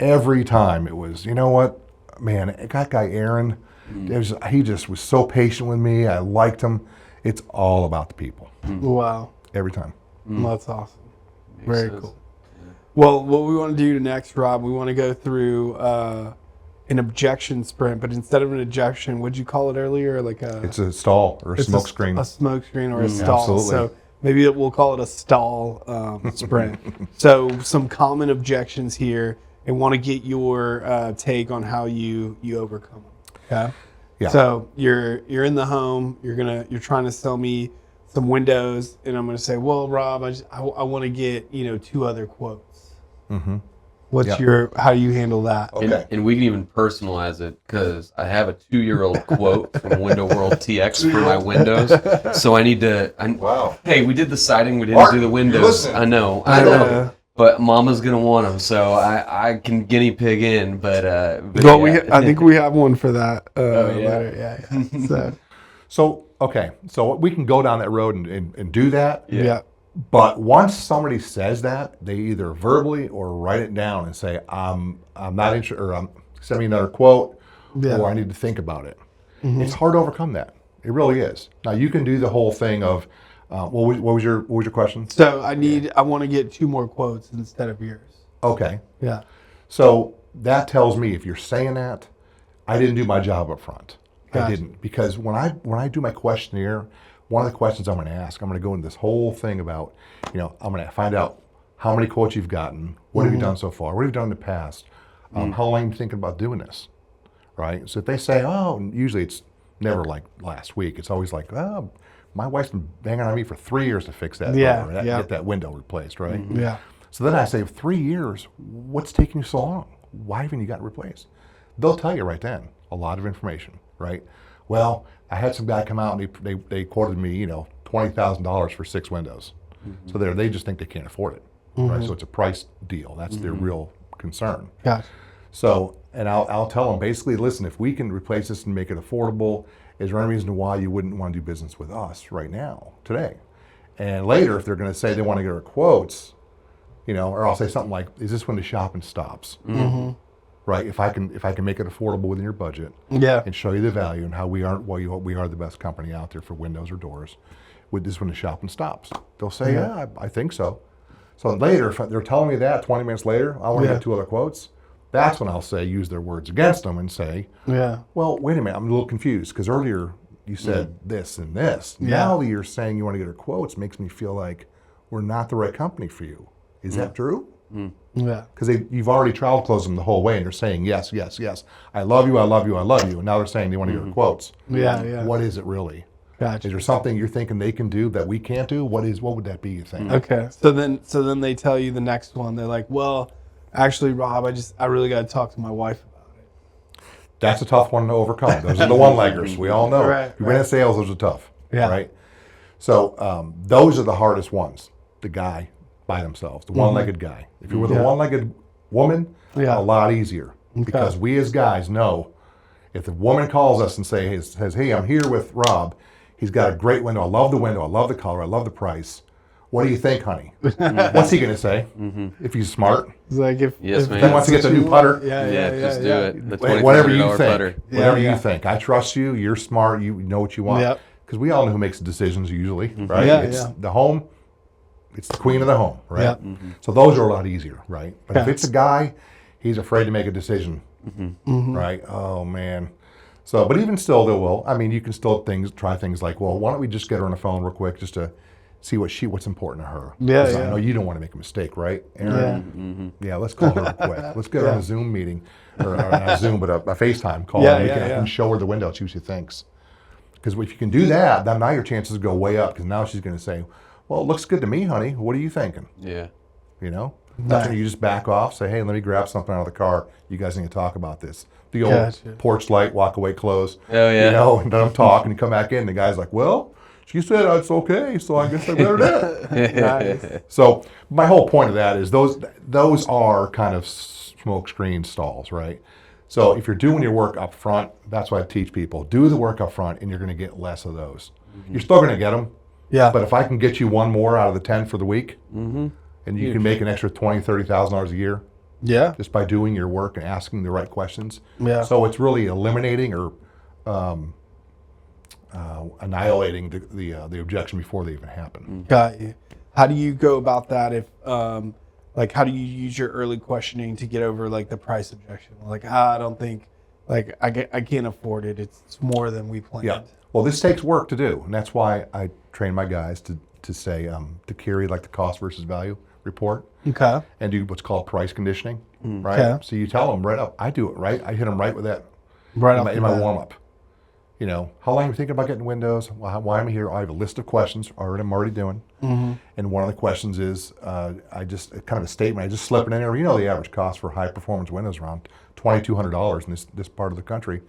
Every time it was, you know what? Man, that guy Aaron, he just was so patient with me. I liked him. It's all about the people. Wow. Every time. That's awesome. Very cool. Well, what we want to do next, Rob, we want to go through an objection sprint, but instead of an objection, what'd you call it earlier? It's a stall or a smoke screen. A smoke screen or a stall. Absolutely. So maybe we'll call it a stall sprint. So some common objections here, and want to get your take on how you overcome them. Okay. Yeah. So you're in the home. You're trying to sell me some windows, and I'm going to say, well, Rob, I want to get 2 other quotes. What's how do you handle that? Okay. And we can even personalize it because I have a 2-year-old quote from Window World TX for my windows. So I need to. Wow. Hey, we did the siding. We didn't do the windows. I know. But Mama's gonna want them, so I can guinea pig in. But I think we have one for that. Later. So we can go down that road and do that. Yeah. But once somebody says that, they either verbally or write it down and say, I'm not interested, or send me another quote, or I need to think about it. It's hard to overcome that. It really is. Now you can do the whole thing of, what was your question? So I want to get 2 more quotes instead of yours. Okay. Yeah. So that tells me if you're saying that, I didn't do my job up front. Gotcha. I didn't, because when I do my questionnaire, one of the questions I'm going to ask, I'm going to go into this whole thing about, I'm going to find out how many quotes you've gotten, what have you done so far, what have you done in the past, how long are you thinking about doing this, right? So if they say, oh, and usually it's never like last week. It's always like, oh, my wife's been banging on me for 3 years to fix that door, get that window replaced, right? Yeah. So then I say, 3 years, what's taking you so long? Why haven't you got it replaced? They'll tell you right then, a lot of information, right? Well, I had some guy come out and they quoted me, $20,000 for 6 windows. So they just think they can't afford it, right? So it's a price deal. That's their real concern. Gotcha. So, and I'll tell them basically, listen, if we can replace this and make it affordable, is there any reason why you wouldn't want to do business with us right now, today? And later, if they're going to say they want to get our quotes, or I'll say something like, is this when the shopping stops? Right? If I can make it affordable within your budget, and show you the value and how we are the best company out there for windows or doors, with this when the shopping stops. They'll say, yeah, I think so. So later, if they're telling me that 20 minutes later, I want to get 2 other quotes. That's when I'll say, use their words against them and say, well, wait a minute, I'm a little confused because earlier you said this and this. Now that you're saying you want to get our quotes makes me feel like we're not the right company for you. Is that true? Yeah. Because you've already trial closed them the whole way and they're saying, yes, yes, yes. I love you, I love you, I love you. And now they're saying they want to get our quotes. Yeah. What is it really? Gotcha. Is there something you're thinking they can do that we can't do? What would that be, you think? Okay. So then they tell you the next one. They're like, well, actually, Rob, I really got to talk to my wife about it. That's a tough one to overcome. Those are the one-leggers. We all know. You've been in sales, those are tough. Right? So those are the hardest ones. The guy by themselves, the one-legged guy. If you're with a one-legged woman, a lot easier. Because we as guys know if the woman calls us and says, hey, I'm here with Rob. He's got a great window. I love the window. I love the color. I love the price. What do you think, honey? What's he going to say? If he's smart. It's like if he wants to get the new putter. Just do it. The whatever you think. putter. Whatever you think. I trust you. You're smart. You know what you want. Because we all know who makes the decisions usually, right? It's the home. It's the queen of the home, right? So those are a lot easier, right? But if it's a guy, he's afraid to make a decision, right? Oh, man. So, but even still, they will. I mean, you can still try things like, well, why don't we just get her on the phone real quick just to see what's important to her. I know you don't want to make a mistake, right, Aaron? Let's call her real quick. Let's get her on a Zoom meeting, or not a Zoom, but a FaceTime call. And we can show her the window, see what she thinks. Because if you can do that, then now your chances go way up. Because now she's going to say, well, it looks good to me, honey. What are you thinking? That's when you just back off, say, hey, let me grab something out of the car. You guys need to talk about this. The old porch light, walk away, close. And then I'm talking, and come back in, and the guy's like, well, she said it's okay, so I guess I better do it. So my whole point of that is those are kind of smoke screen stalls, right? So if you're doing your work up front, that's why I teach people. Do the work up front, and you're going to get less of those. You're still going to get them. But if I can get you one more out of the 10 for the week, and you can make an extra $20,000, $30,000 a year, just by doing your work and asking the right questions. So it's really eliminating or annihilating the objection before they even happen. Got you. How do you go about that? If how do you use your early questioning to get over like the price objection? Like, I don't think, like, I can't afford it. It's more than we planned. Well, this takes work to do, and that's why I train my guys to say to carry like the cost versus value report. And do what's called price conditioning. Right. So you tell them right up. I do it right. I hit them right with that. In my warm up. How long are you thinking about getting windows? Why am I here? I have a list of questions I'm already doing. And one of the questions is, I just kind of a statement. I just slip it in there. The average cost for high performance windows around $2,200 in this part of the country.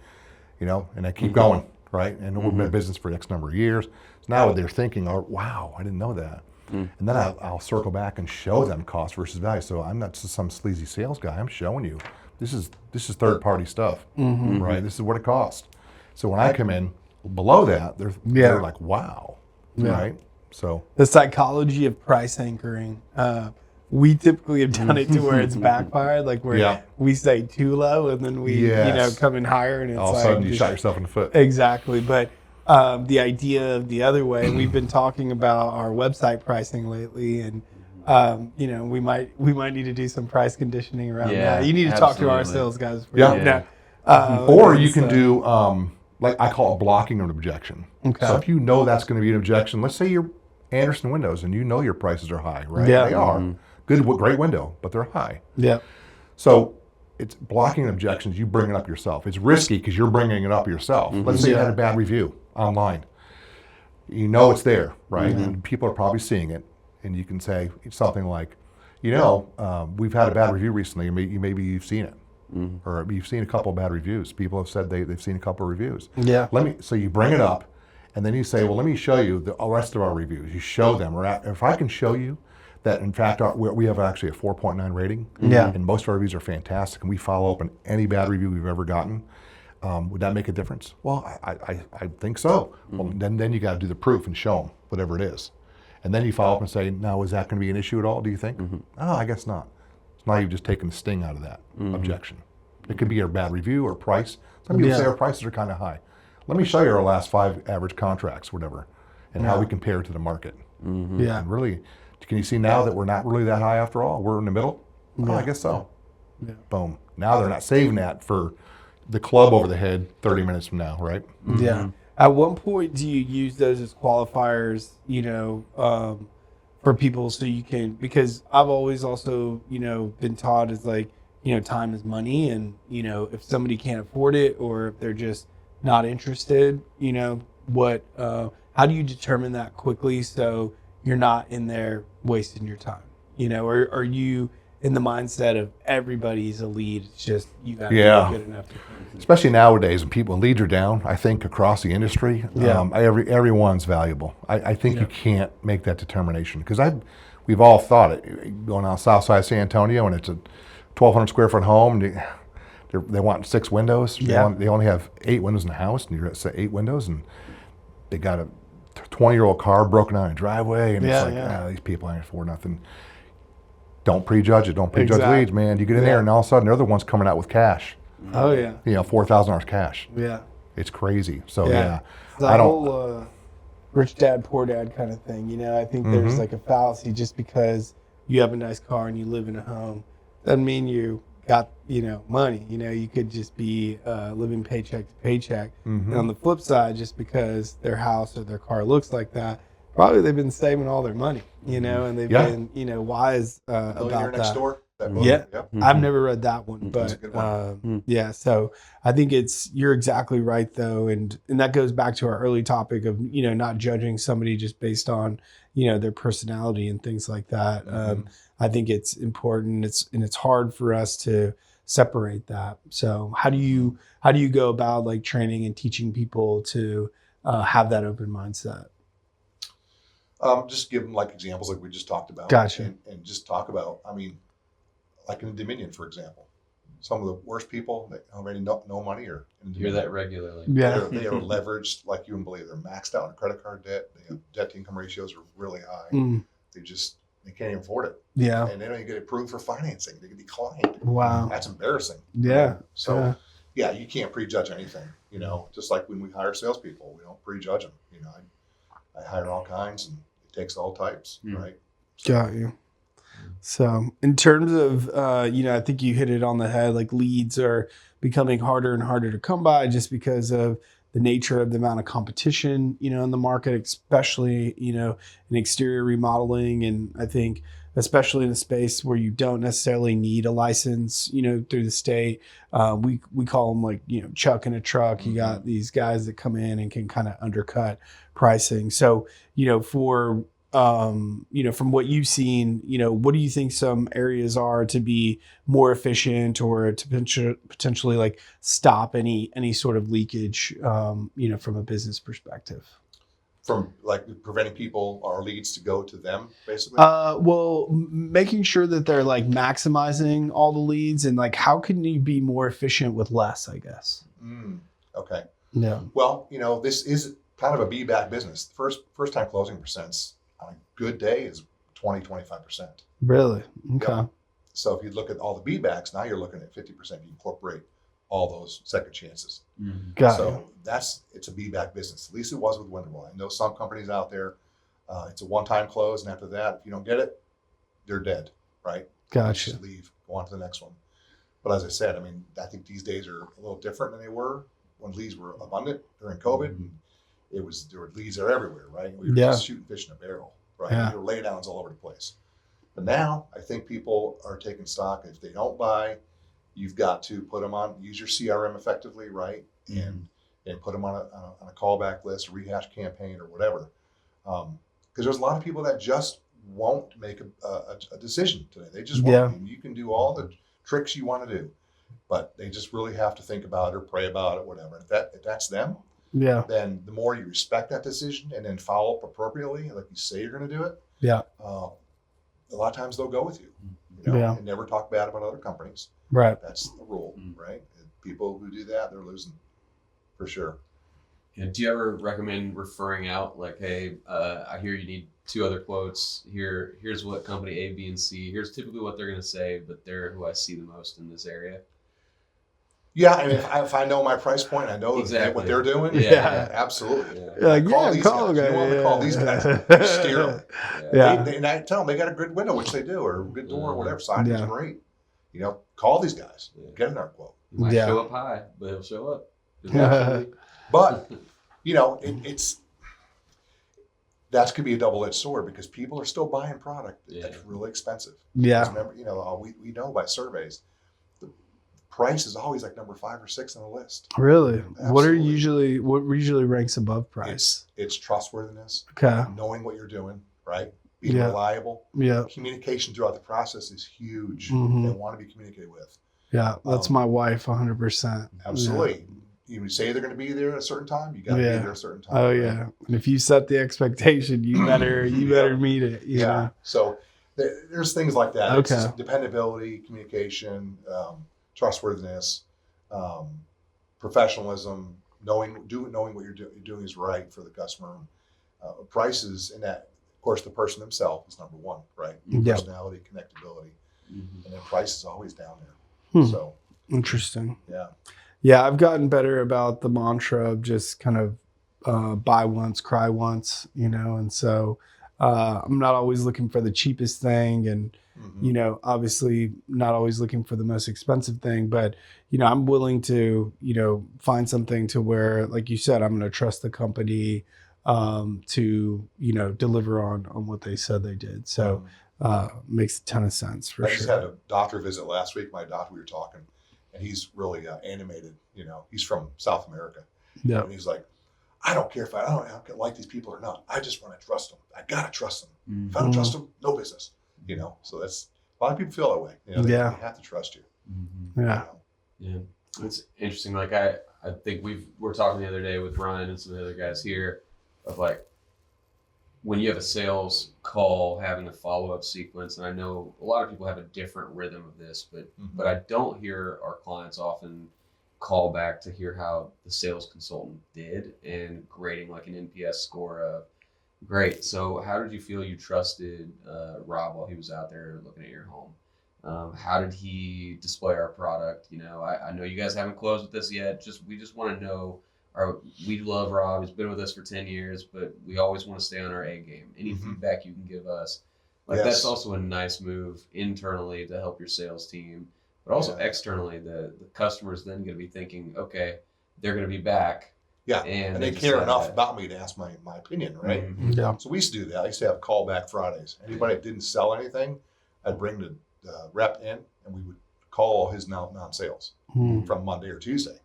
And I keep going, right? And we've been in business for X number of years. So now they're thinking, oh, wow, I didn't know that. And then I'll circle back and show them cost versus value. So I'm not just some sleazy sales guy. I'm showing you this is third party stuff, right? This is what it costs. So when I come in below that, they're like, wow, right? So the psychology of price anchoring, we typically have done it to where it's backfired, like where we say too low and then we come in higher and it's all of a sudden you shot yourself in the foot. Exactly, but the idea of the other way, we've been talking about our website pricing lately, and we might need to do some price conditioning around that. You need to talk to our sales guys. Or you can do like I call it blocking an objection. So if you know that's going to be an objection, let's say you're Anderson Windows and your prices are high, right? They are. Great window, but they're high. So it's blocking objections. You bring it up yourself. It's risky because you're bringing it up yourself. Let's say you had a bad review online. You know it's there, right? And people are probably seeing it, and you can say something like, we've had a bad review recently. Maybe you've seen it, or you've seen a couple of bad reviews. People have said they've seen a couple of reviews. Yeah. So you bring it up, and then you say, well, let me show you the rest of our reviews. You show them, or if I can show you that, in fact, we have actually a 4.9 rating, and most of our reviews are fantastic, and we follow up on any bad review we've ever gotten. Would that make a difference? Well, I think so. Well, then you got to do the proof and show them whatever it is. And then you follow up and say, now, is that going to be an issue at all, do you think? Oh, I guess not. So now you've just taken the sting out of that objection. It could be a bad review or price. Some people say our prices are kind of high. Let me show you our last 5 average contracts, whatever, and how we compare to the market. And really, can you see now that we're not really that high after all? We're in the middle? Oh, I guess so. Boom. Now they're not saving that for the club over the head 30 minutes from now, right? Yeah. At what point do you use those as qualifiers, for people so you can, because I've always also, been taught as like, time is money, and, if somebody can't afford it or if they're just not interested, how do you determine that quickly so you're not in there wasting your time? Or are you in the mindset of everybody's a lead? It's just you got to be good enough to especially nowadays when leads are down, I think across the industry, everyone's valuable. I think you can't make that determination because we've all thought it. Going on south side of San Antonio and it's a 1,200 square foot home. They want 6 windows. They only have 8 windows in the house, and you're at 8 windows, and they got a 20-year-old car broken down in a driveway, and it's like, these people ain't afford nothing. Don't prejudge it. Don't prejudge leads, man. You get in there, and all of a sudden, they're the ones coming out with cash. Oh yeah. $4,000 cash. Yeah. It's crazy. So The whole rich dad, poor dad kind of thing. I think there's like a fallacy. Just because you have a nice car and you live in a home doesn't mean you got money. You could just be living paycheck to paycheck. And on the flip side, just because their house or their car looks like that, probably they've been saving all their money. And they've been wise about that. Next door. I've never read that one, but so I think you're exactly right though, and that goes back to our early topic of not judging somebody just based on their personality and things like that. I think it's important. It's hard for us to separate that. So how do you go about like training and teaching people to have that open mindset? Just give them like examples like we just talked about. Gotcha. And just talk about, like in Dominion, for example, some of the worst people that already no money are in Dominion. You hear that regularly. Yeah. They are leveraged like you wouldn't believe. They're maxed out in credit card debt. They have debt to income ratios are really high. They can't even afford it. Yeah. And they don't even get approved for financing. They get declined. Wow. That's embarrassing. Yeah. So you can't prejudge anything. Just like when we hire salespeople, we don't prejudge them. I hire all kinds, and it takes all types, right? Got you. So in terms of, I think you hit it on the head, like leads are becoming harder and harder to come by just because of the nature of the amount of competition, in the market, especially, in exterior remodeling. And I think especially in a space where you don't necessarily need a license, through the state, we call them like, chuck in a truck. You got these guys that come in and can kind of undercut pricing. So, from what you've seen, what do you think some areas are to be more efficient or to potentially like stop any sort of leakage, from a business perspective? From like preventing people or leads to go to them, basically? Making sure that they're like maximizing all the leads, and like how can you be more efficient with less, I guess. Okay. Yeah. Well, this is kind of a be-back business. First time closing percents on a good day is 20-25%. Really? Okay. Yeah. So if you look at all the be-backs, now you're looking at 50%. You incorporate all those second chances. So it's a be-back business. At least it was with Winterwall. I know some companies out there, it's a one-time close, and after that, if you don't get it, they're dead, right? Gotcha. Just leave, go on to the next one. But as I said, I think these days are a little different than they were when leads were abundant during COVID. And there were leads are everywhere, right? We were just shooting fish in a barrel, right? There were laydowns all over the place. But now I think people are taking stock. If they don't buy, You've got to put them on, use your CRM effectively, right? And put them on a callback list, a rehash campaign, or whatever. Because there's a lot of people that just won't make a decision today. They just won't. Yeah. And you can do all the tricks you want to do, but they just really have to think about it or pray about it, whatever. If that's them, Yeah. then the more you respect that decision and then follow up appropriately, like you say you're going to do it, Yeah. a lot of times they'll go with you. You know, Yeah. and never talk bad about other companies. Right. That's the rule, right? And people who do that, they're losing for sure. Yeah. Do you ever recommend referring out like, hey, I hear you need 2 other quotes. Here's what company A, B, and C. Here's typically what they're going to say, but they're who I see the most in this area. Yeah, I mean, if I know my price point, I know Exactly. what they're doing. Yeah. absolutely. Yeah. Call these guys. You don't want to call these guys. Steer them. Yeah. And I tell them they got a good window, which they do, or a good door, or whatever. Siding's Yeah. great. You know, call these guys. Yeah. Get in our quote. He might Yeah. show up high, but he'll show up. Yeah. But you know, that could be a double-edged sword because people are still buying product that's really expensive. Yeah. Remember, you know, we know by surveys, the price is always like number 5 or 6 on the list. Really? What Absolutely. usually ranks above price? It's trustworthiness, Okay. knowing what you're doing, right? Being Yeah. reliable. Yeah. Communication throughout the process is huge. Mhm. They want to be communicated with. Yeah. That's my wife, 100%. Absolutely. You say they're going to be there at a certain time, you got to be Yeah. there at a certain time. Oh right? yeah. And if you set the expectation, you better meet it. You Yeah. know? So there's things like that. It's Okay. just dependability, communication, trustworthiness, professionalism, knowing what you're doing is right for the customer. Prices, and that, of course, the person themselves is number one, right? Yeah. Personality, connectability, and then price is always down there. Hmm. So Interesting. yeah. Yeah, I've gotten better about the mantra of just kind of buy once, cry once, you know, and so I'm not always looking for the cheapest thing, and Mhm. you know, obviously not always looking for the most expensive thing, but you know, I'm willing to, you know, find something to where, like you said, I'm going to trust the company to, you know, deliver on what they said they did. So makes a ton of sense for I sure. just had a doctor visit last week. My doctor, we were talking, and he's really animated. You know, he's from South America, Yeah. and he's like, I don't care if I don't like these people or not. I just want to trust them. I gotta trust them. If I don't trust them, no business. You know, so that's a lot of people feel that way. You know, they have to trust you. Yeah. Yeah, it's interesting. Like I think we're talking the other day with Ryan and some of the other guys here of like when you have a sales call, having a follow-up sequence. And I know a lot of people have a different rhythm of this, but I don't hear our clients often call back to hear how the sales consultant did and grading like an NPS score of great. So how did you feel you trusted Rob while he was out there looking at your home? How did he display our product? You know, I know you guys haven't closed with this yet. We just want to know. We love Rob. He's been with us for 10 years, but we always want to stay on our A game. Any feedback you can give us, that's also a nice move internally to help your sales team, but also externally, the customer's then going to be thinking, okay, they're going to be back. Yeah, and they care enough about me to ask my opinion, right? Yeah. So we used to do that. I used to have callback Fridays. Anybody that didn't sell anything, I'd bring the rep in, and we would call his non-sales from Monday or Tuesday.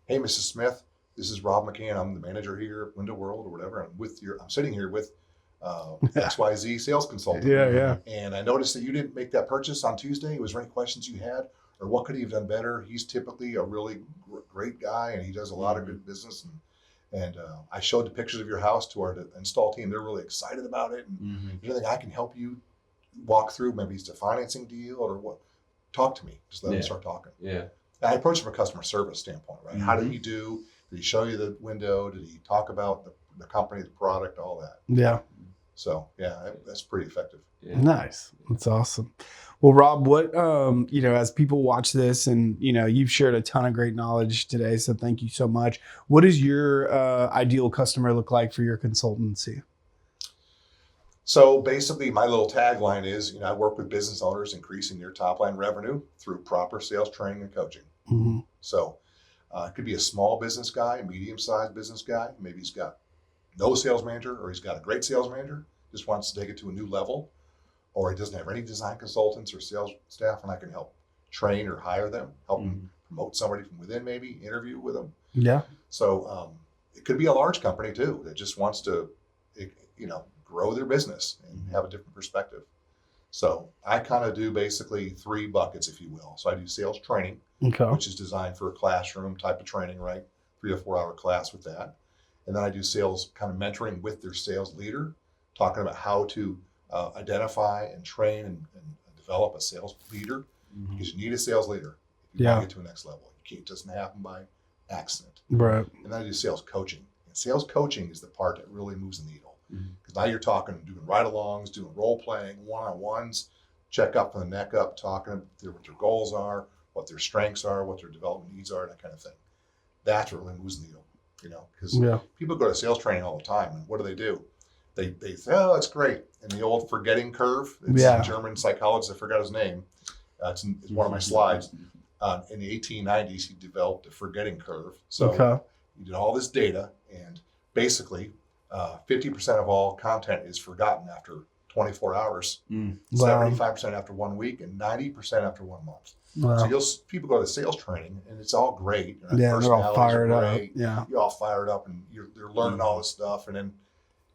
Hey, Mrs. Smith, this is Rob McCann. I'm the manager here at Window World or whatever. I'm sitting here with XYZ Sales Consulting. Yeah. And I noticed that you didn't make that purchase on Tuesday. Was there any questions you had? Or what could he have done better? He's typically a really great guy, and he does a lot of good business. And I showed the pictures of your house to our install team. They're really excited about it. And is there anything I can help you walk through? Maybe it's a financing deal or what? Talk to me. Just let them start talking. Yeah. And I approach it from a customer service standpoint, right? How did he do? Did he show you the window? Did he talk about the company, the product, all that? Yeah. So yeah, that's pretty effective. Yeah. Nice. That's awesome. Well, Rob, what, you know, as people watch this and, you know, you've shared a ton of great knowledge today, so thank you so much. What does your ideal customer look like for your consultancy? So basically my little tagline is, you know, I work with business owners increasing their top line revenue through proper sales training and coaching. So it could be a small business guy, a medium-sized business guy. Maybe he's got no sales manager, or he's got a great sales manager, just wants to take it to a new level, or he doesn't have any design consultants or sales staff, and I can help train or hire them, help them promote somebody from within, maybe interview with them. Yeah. So it could be a large company too that just wants to, grow their business and have a different perspective. So I kind of do basically 3 buckets, if you will. So I do sales training, Okay. which is designed for a classroom type of training, right? 3 or 4 hour class with that. And then I do sales kind of mentoring with their sales leader, talking about how to identify and train and develop a sales leader, because you need a sales leader if you want to get to the next level. It doesn't happen by accident. Right. And then I do sales coaching. And sales coaching is the part that really moves the needle. Because now you're talking, doing ride-alongs, doing role-playing, one-on-ones, check up from the neck up, talking what their goals are, what their strengths are, what their development needs are, that kind of thing. That's what really moves the needle, because people go to sales training all the time, and what do? They say, oh, that's great. And the old forgetting curve, it's a German psychologist, I forgot his name, it's one of my slides. In the 1890s, he developed a forgetting curve. So he did all this data, and basically 50% of all content is forgotten after 24 hours, 75% after 1 week, and 90% after 1 month. Wow. So people go to sales training, and it's all great. They're all fired up. Yeah, you're all fired up, and they're learning all this stuff, and then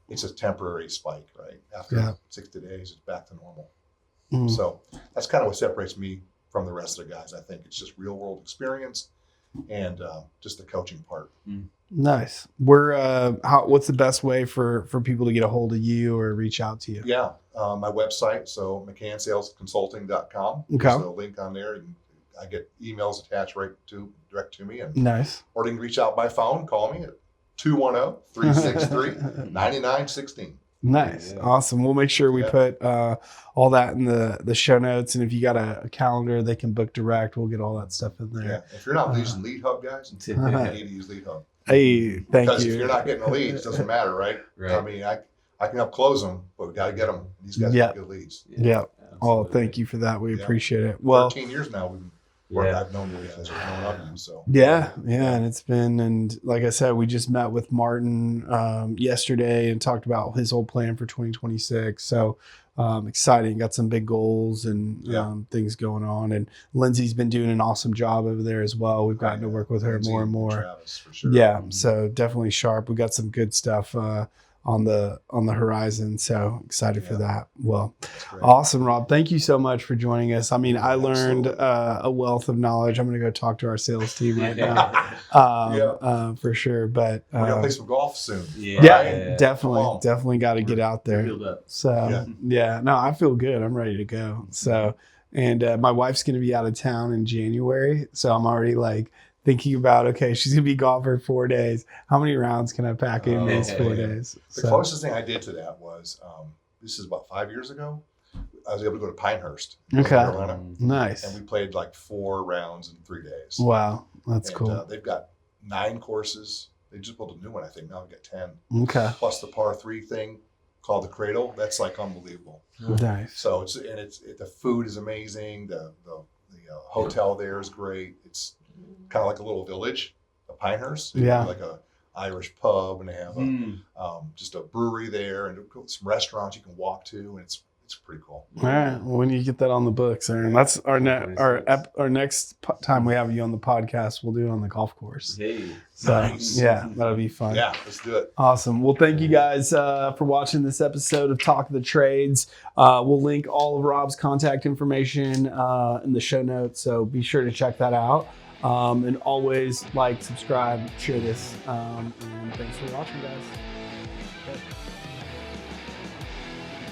it's a temporary spike, right? After 60 days, it's back to normal. So that's kind of what separates me from the rest of the guys. I think it's just real world experience and just the coaching part. Nice. What's the best way for people to get a hold of you or reach out to you? Yeah, my website, so McCannSalesConsulting.com. Okay. There's a link on there, and I get emails attached direct to me. And nice. Or they can reach out by phone. Call me at 210-363-9916. Nice. Yeah. Awesome. We'll make sure we put all that in the show notes. And if you got a calendar, they can book direct. We'll get all that stuff in there. Yeah. If you're not using Leadhub, guys, you need to use Leadhub. Hey, thank you. Because if you're not getting the leads, it doesn't matter, right? I mean, I can help close them, but we got to get them. These guys get good leads. Yeah. Oh, thank you for that. We appreciate it. Well, 13 years now I've known you guys, or known of you. So and it's been, and like I said, we just met with Martin yesterday and talked about his whole plan for 2026. So exciting, got some big goals and things going on. And Lindsay's been doing an awesome job over there as well. We've gotten to work with her Lindsay more and more. Travis, for sure. Yeah, so definitely sharp. We got some good stuff on the horizon. So excited for that. Well, awesome, Rob. Thank you so much for joining us. I mean, I learned a wealth of knowledge. I'm going to go talk to our sales team right now for sure. But we're going to play some golf soon. Definitely got to get out there. So no, I feel good. I'm ready to go. So, and my wife's going to be out of town in January. So I'm already like thinking about, okay, she's going to be gone for 4 days. How many rounds can I pack in those 4 days? The closest thing I did to that was, this is about 5 years ago, I was able to go to Pinehurst, North Carolina. Nice. And we played like 4 rounds in 3 days. Wow, that's cool. They've got 9 courses. They just built a new one, I think. Now we've got 10. Okay. Plus the par 3 thing called the Cradle. That's like unbelievable. Nice. So the food is amazing. The hotel there is great. It's kind of like a little village, a Pinehurst. Like a Irish pub, and they have just a brewery there, and some restaurants you can walk to, and it's pretty cool. All right. Well, when you get that on the books, Aaron, that's our next time we have you on the podcast. We'll do it on the golf course. Hey. So that'll be fun. Yeah, let's do it. Awesome. Well, thank you guys for watching this episode of Talk of the Trades. We'll link all of Rob's contact information in the show notes, so be sure to check that out. And always like, subscribe, share this. And thanks for watching, guys.